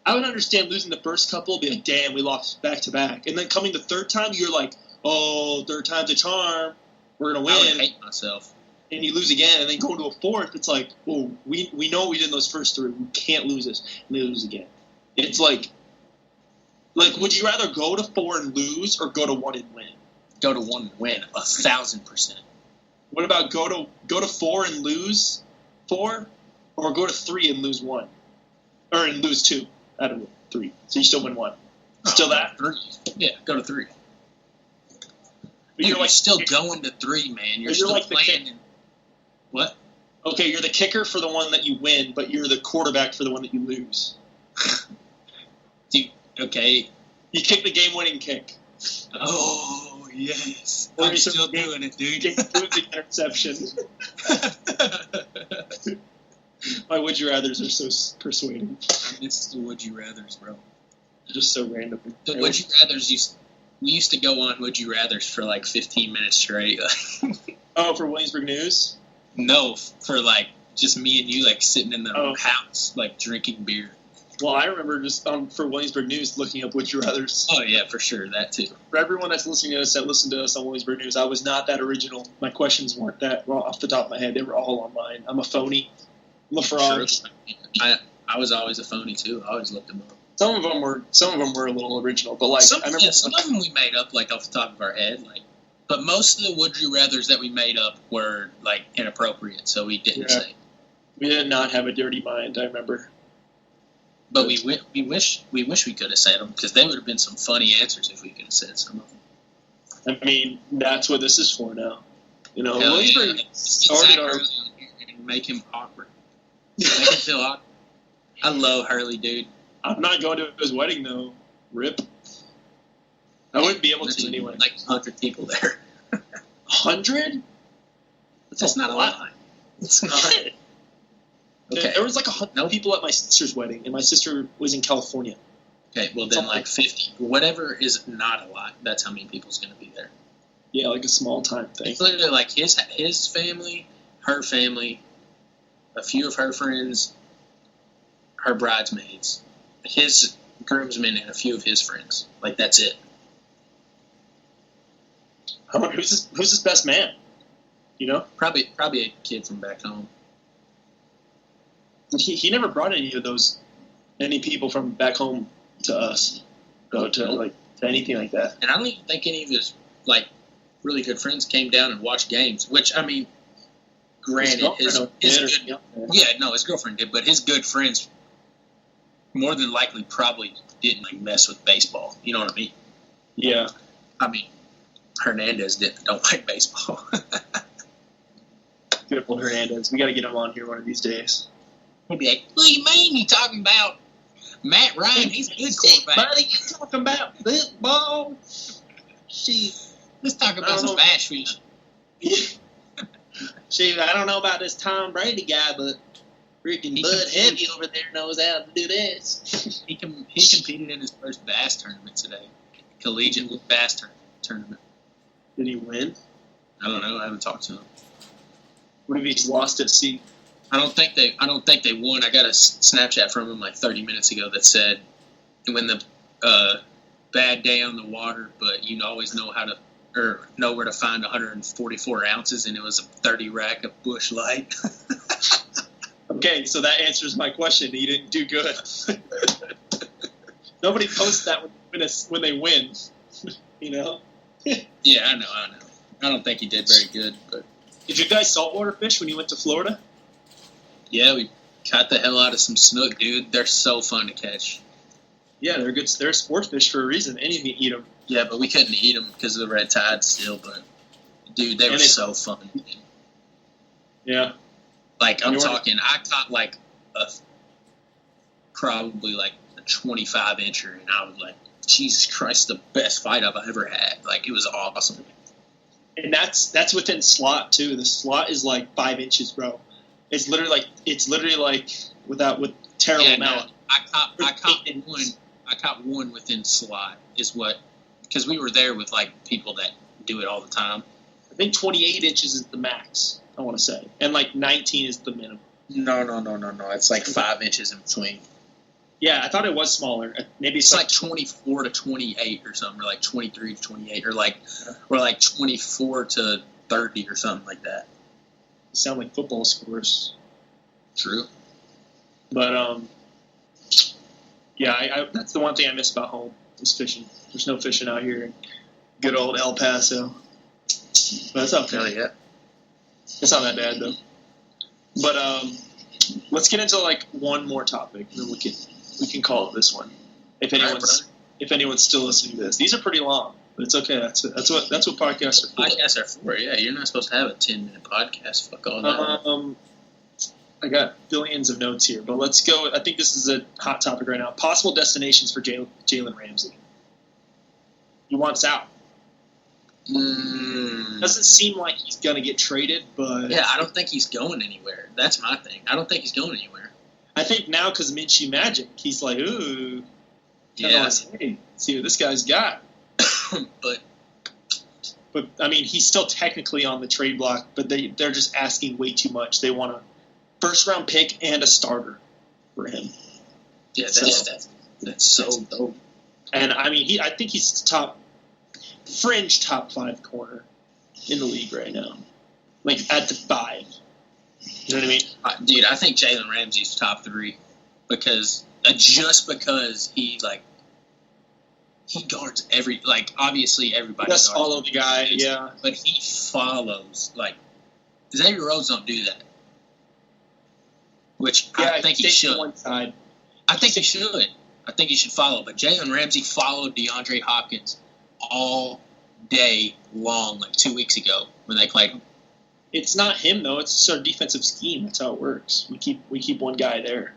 I would understand losing the first couple, be like, damn, we lost back-to-back. And then coming the third time, you're like, oh, third time's a charm. We're going to win. I would hate myself. And you lose again, and then go to a fourth. It's like, oh, we know we did in those first 3. We can't lose this. And they lose again. It's like, would you rather go to 4 and lose or go to 1 and win? Go to 1 and win 1,000%. What about go to 4 and lose 4, or go to 3 and lose 1, or and lose 2 out of 3? So you still win 1. Still that? 3. Yeah, go to 3. But You're like still going to 3, man. You're still like playing. What? Okay, you're the kicker for the one that you win, but you're the quarterback for the one that you lose. Okay. You kick the game-winning kick. Oh, yes. Or I'm you still doing it, dude. Losing interception. My would you rathers are so persuading. I miss the would you rathers, bro. They're just so random. The would you rathers we used to go on would you rathers for like 15 minutes straight. Oh, for Williamsburg News? No, for like just me and you like sitting in the Oh. house like drinking beer. Well, I remember just for Williamsburg News looking up would you rathers. Oh yeah, for sure, that too. For everyone that's listening to us that listened to us on Williamsburg News, I was not that original. My questions weren't that well, off the top of my head. They were all on mine. I'm a phony. I'm a fraud. Sure. I was always a phony too. I always looked them up. Some of them were a little original, but like Some, I remember some of them we made up like off the top of our head, like. But most of the would you rathers that we made up were like inappropriate, so we didn't Yeah. say. we did not have a dirty mind. I remember. But we wish we could have said them because they would have been some funny answers if we could have said some of them. I mean, that's what this is for now. You know, Hell Williamsburg yeah. Let's get started Zach our. Hurley on here and make him awkward. Make him feel awkward. I love Hurley, dude. I'm not going to his wedding though. Rip. I wouldn't be able There's to anyway. like 100 people there. 100? That's not a lot. It's not. Okay. There was like 100 people at my sister's wedding, and my sister was in California. Okay, well then like 50. Whatever is not a lot, that's how many people's going to be there. Yeah, like a small time thing. It's literally like his family, her family, a few of her friends, her bridesmaids, his groomsmen, and a few of his friends. Like, that's it. Who's his best man? You know? Probably a kid from back home. He never brought any people from back home to us. To anything like that. And I don't even think any of his, like, really good friends came down and watched games, which, I mean, granted, his girlfriend did, but his good friends more than likely probably didn't, like, mess with baseball. You know what I mean? Yeah. I mean, Hernandez don't like baseball. Good old Hernandez. We got to get him on here one of these days. He'd be like, what do you mean you talking about Matt Ryan? He's a good quarterback. Buddy, you talking about football? Shit. Let's talk about some bash fish. Shoot, I don't know about this Tom Brady guy, but freaking Bud Heavy over there knows how to do this. He competed in his first bass tournament today. Collegiate bass tournament. Did he win? I don't know. I haven't talked to him. What if he's lost at sea? I don't think they won. I got a Snapchat from him like 30 minutes ago that said, "When the bad day on the water, but you always know know where to find 144 ounces," and it was a 30 rack of Busch Light. Okay, so that answers my question. He didn't do good. Nobody posts that when they win. You know? Yeah, I know. I don't think he did very good, but Did you guys saltwater fish when you went to Florida? yeah, we caught the hell out of some snook, dude. They're so fun to catch. Yeah, they're good. They're sport fish for a reason. And you can eat them. Yeah, but we couldn't eat them because of the red tide still. But dude, they were so fun. Yeah. Like I'm talking, I caught like probably like a 25-incher, and I was like, Jesus Christ, the best fight I've ever had. Like it was awesome. And that's within slot too. The slot is like 5 inches, bro. It's literally like with terrible amount. I got one within slot is what, because we were there with like people that do it all the time. I think 28 inches is the max, I want to say. And like 19 is the minimum. No. It's like 5 inches in between. Yeah, I thought it was smaller. Maybe It's like 24 to 28 or something, or like 23 to 28, or like 24 to 30 or something like that. sound like football scores. True. But, yeah, I that's the one thing I miss about home is fishing. There's no fishing out here in good old El Paso. But it's okay. Hell yeah. It's not that bad, though. But let's get into, like, one more topic, and then we can call it this one. If anyone's still listening to this. These are pretty long, but it's okay. That's what podcasts are for. Podcasts are for, yeah. You're not supposed to have a 10-minute podcast. Fuck all that. I got billions of notes here, but let's go. I think this is a hot topic right now. Possible destinations for Jalen Ramsey. He wants out. Doesn't seem like he's going to get traded, but... Yeah, I don't think he's going anywhere. That's my thing. I don't think he's going anywhere. I think now because Minshew Magic, he's like, ooh. Yeah. Hey, see what this guy's got. But, I mean, he's still technically on the trade block, but they're just asking way too much. They want a first-round pick and a starter for him. Yeah, that's so dope. And, I mean, I think he's fringe top 5 corner in the league right now. Like, at the 5. You know what I mean? Dude, I think Jalen Ramsey's top 3 because just because he guards obviously everybody. Let's follow the guy, yeah. But he follows, Xavier Rhodes don't do that. Which I think he should. One side. I think he should. I think he should follow. But Jalen Ramsey followed DeAndre Hopkins all day long, 2 weeks ago when they played him. It's not him though. It's our defensive scheme. That's how it works. We keep one guy there.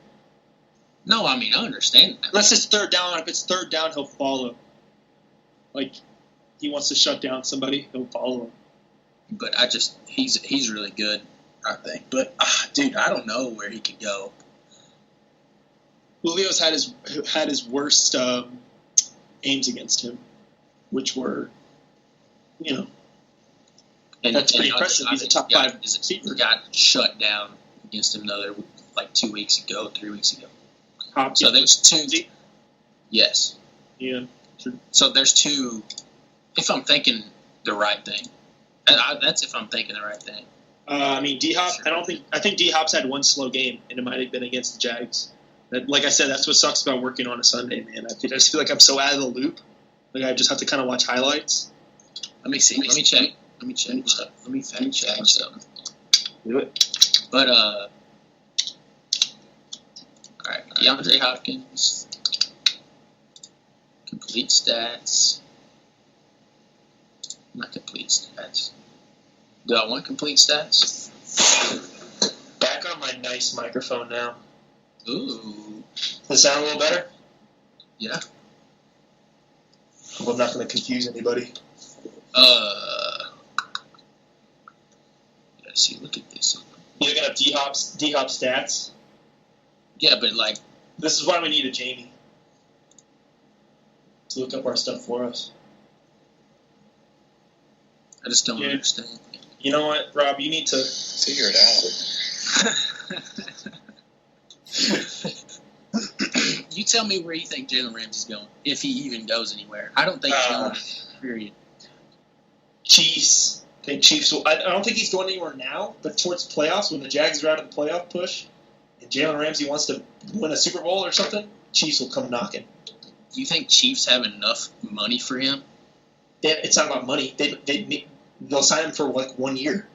No, I mean I understand that. Unless it's third down. If it's third down, he'll follow. He wants to shut down somebody, he'll follow him. But he's really good, I think. But dude, I don't know where he could go. Julio's had his worst aims against him, which were, And that's pretty impressive. He's a top 5 receiver. He got shut down against him 3 weeks ago. So there's 2. Yes. Yeah. True. So there's 2. If I'm thinking the right thing, that's if I'm thinking the right thing. I mean, D-Hop. Sure. I think D-Hop's had one slow game, and it might have been against the Jags. Like I said, that's what sucks about working on a Sunday, man. I just feel like I'm so out of the loop. I just have to kind of watch highlights. Let me see. Let me check. Let me fact check something. Do it. But all right, DeAndre Hopkins, complete stats. Not complete stats. Do I want complete stats? Back on my nice microphone now. Ooh. Does it sound a little better? Yeah. Well, I'm not going to confuse anybody. Let's see. Look at this. You're going to have D-Hop stats? Yeah, but this is why we need a Jamie to look up our stuff for us. I just don't understand. You know what, Rob? You need to figure it out. You tell me where you think Jalen Ramsey's going, if he even goes anywhere. I don't think he's going. Period. Chiefs. I think Chiefs will. I don't think he's going anywhere now, but towards playoffs, when the Jags are out of the playoff push, and Jalen Ramsey wants to win a Super Bowl or something, Chiefs will come knocking. Do you think Chiefs have enough money for him? It's not about money. They'll sign him for 1 year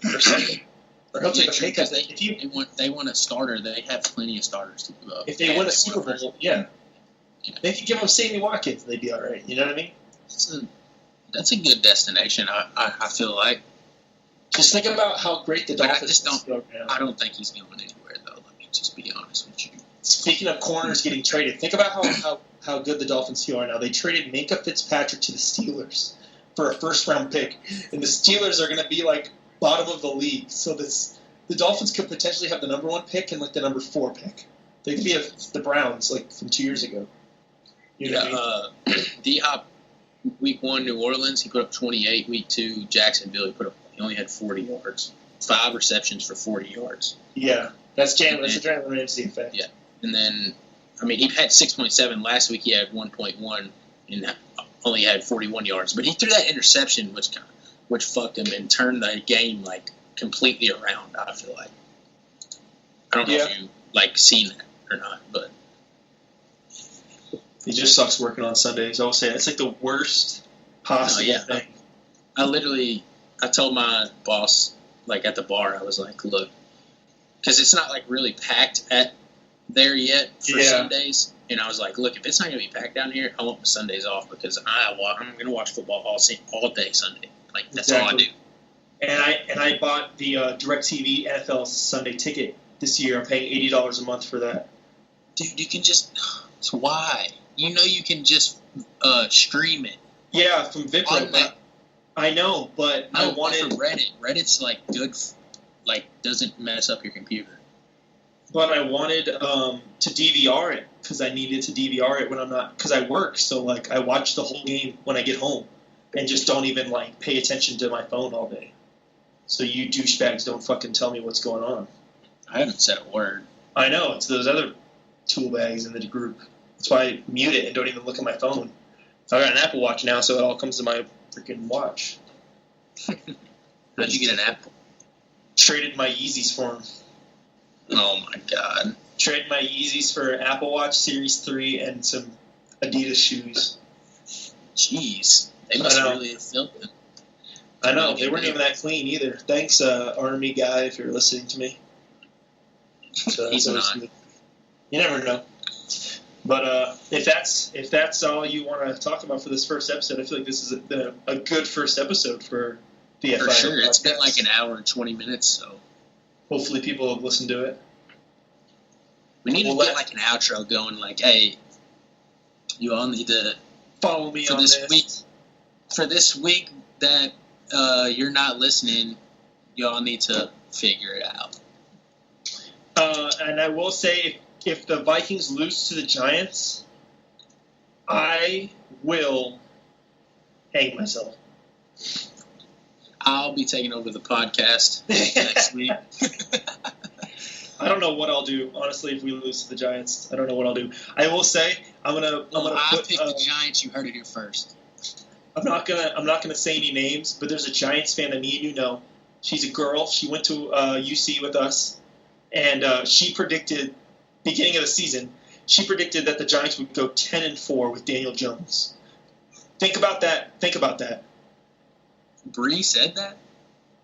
or something. Or he'll take a pay cut. They want a starter. They have plenty of starters to give up. If they win a Super Bowl, yeah. They could give him Sammy Watkins and they'd be all right. You know what I mean? That's a good destination, I feel like. Just think about how great the Dolphins I don't think he's going anywhere, though. Let me just be honest with you. Speaking of corners getting traded, think about how good the Dolphins are now. They traded Minkah Fitzpatrick to the Steelers for a first-round pick. And the Steelers are going to be, bottom of the league. So the Dolphins could potentially have the number 1 pick and, the number 4 pick. They could be the Browns, from 2 years ago. You know what I mean? D-Hop, week 1, New Orleans, he put up 28. Week 2, Jacksonville, he only had 40 yards. 5 receptions for 40 yards. Yeah, that's Jalen. That's the Jalen Ramsey effect. Yeah. And then, I mean, he had 6.7. Last week he had 1.1 and only had 41 yards. But he threw that interception, which fucked him and turned the game, like, completely around, I feel like. I don't know if you, like, seen that or not, but... He just sucks working on Sundays. I will say it's like the worst possible thing. I told my boss, like, at the bar, I was like, look, because it's not, like, really packed there yet for Sundays. And I was like, look, if it's not going to be packed down here, I want my Sundays off because I'm going to watch football all day Sunday. Like, that's all I do. And I bought the DirecTV NFL Sunday ticket this year. I'm paying $80 a month for that. Dude, you can just... So why? You know you can just stream it. Yeah, from Vipro. I know, but I wanted... For Reddit. Reddit's, like, good... Like, doesn't mess up your computer. But I wanted to DVR it because I needed to DVR it when I'm not... Because I work, so, like, I watch the whole game when I get home and just don't even, like, pay attention to my phone all day. So you douchebags don't fucking tell me what's going on. I haven't said a word. I know. It's those other tool bags in the group. That's why I mute it and don't even look at my phone. I got an Apple Watch now, so it all comes to my freaking watch. How'd you get an Apple? Traded my Yeezys for him. Oh, my God. Traded my Yeezys for Apple Watch Series 3 and some Adidas shoes. Jeez. They must really have felt them. I know. They weren't even that clean either. Thanks, Army guy, if you're listening to me. So He's not. You never know. But if that's all you want to talk about for this first episode, I feel like this has been a good first episode for the FIO. For sure. podcast. It's been like an hour and 20 minutes, so. Hopefully people have listened to it. We need to get like an outro going like, hey, you all need to follow me on this week. For this week that you're not listening, you all need to figure it out. And I will say, if the Vikings lose to the Giants, I will hang myself. I'll be taking over the podcast next week. I don't know what I'll do, honestly, if we lose to the Giants. I don't know what I'll do. I will say I pick the Giants. You heard it here first. I'm not gonna say any names, but there's a Giants fan that me and you know. She's a girl. She went to UC with us, and she predicted beginning of the season. She predicted that the Giants would go 10-4 with Daniel Jones. Think about that. Bree said that?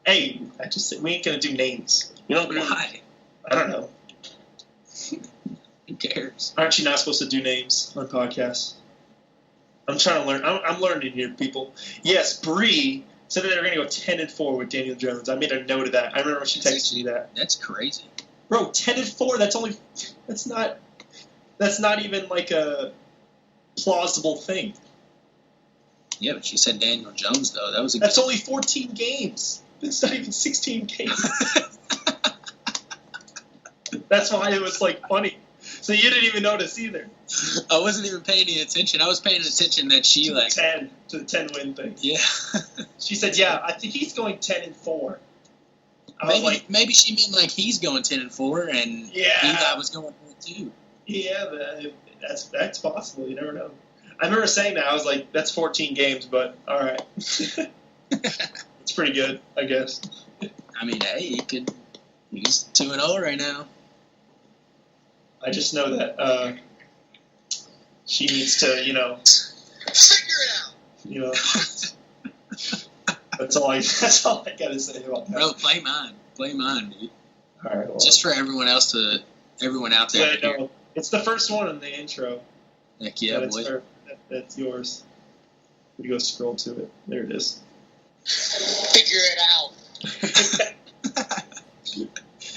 Hey, I just said we ain't gonna do names. You know why? I don't know. Who cares? Aren't you not supposed to do names on podcasts? I'm trying to learn. I'm learning here, people. Yes, Bree said that they were going to go 10-4 with Daniel Jones. I made a note of that. I remember she texted me that. That's crazy, bro. 10-4. That's not even like a plausible thing. Yeah, but she said Daniel Jones though. That's only 14 games. It's not even 16 games. That's why it was like funny. So you didn't even notice either. I wasn't even paying any attention. I was paying attention that she to the 10 win thing. Yeah. She said, "Yeah, I think he's going 10-4." Maybe she meant like he's going 10-4, and Eli was going 4-2. Yeah, that's possible. You never know. I remember saying that. I was like, "That's 14 games," but all right, it's pretty good, I guess. I mean, hey, he's 2-0 right now. I just know that she needs to, figure it out. That's all I gotta say about that. Bro, play mine, dude. All right, well, just for everyone out there. Yeah, no, it's the first one in the intro. Heck yeah, boy. That's yours. We go scroll to it. There it is. Figure it out.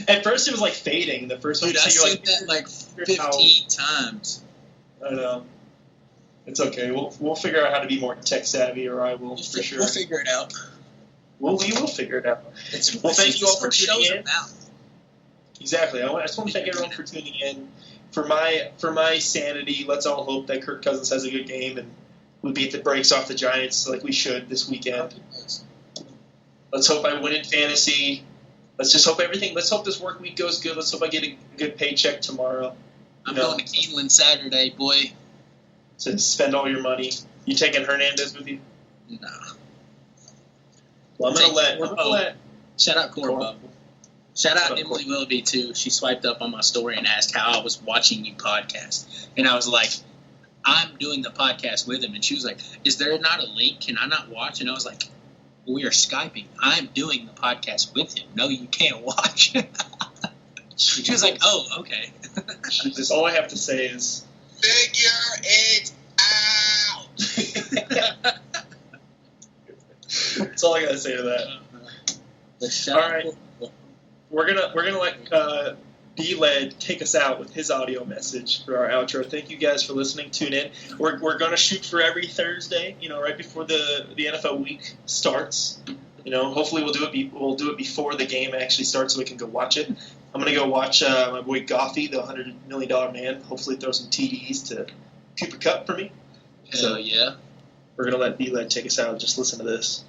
At first, it was like fading. The first one, dude, I said that like 15 times. I know. It's okay. We'll figure out how to be more tech savvy, or I will for sure. We'll figure it out. We will figure it out. Thank you all for tuning in. Exactly. I just want to thank everyone for tuning in. For my sanity, let's all hope that Kirk Cousins has a good game and we beat the brakes off the Giants like we should this weekend. Let's hope I win in fantasy. Let's just hope everything. Let's hope this work week goes good. Let's hope I get a good paycheck tomorrow. I'm going to Cleveland Saturday, boy. To spend all your money. You taking Hernandez with you? Nah. Well, I'm gonna let. Shout out Corbo. Shout out Emily Willoughby too. She swiped up on my story and asked how I was watching you podcast, and I was like, "I'm doing the podcast with him," and she was like, "Is there not a link? Can I not watch?" And I was like, "We are Skyping. I'm doing the podcast with him. No, you can't watch." She was like, "Oh, okay." Just all I have to say is, Figure it out. that's all I gotta say to that. All right. We're gonna let B-Led take us out with his audio message for our outro. Thank you guys for listening. Tune in. We're gonna shoot for every Thursday. Right before the NFL week starts. Hopefully we'll do it before the game actually starts so we can go watch it. I'm gonna go watch my boy Goffey, the $100 million man. Hopefully throw some TDs to Cooper Kupp for me. Hell yeah. We're gonna let B-Led take us out. Just listen to this.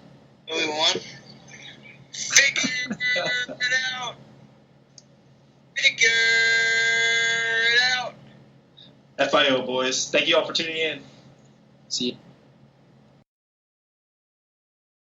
Do we want? Figure it out. Figure it out. FIO boys. Thank you all for tuning in. See you.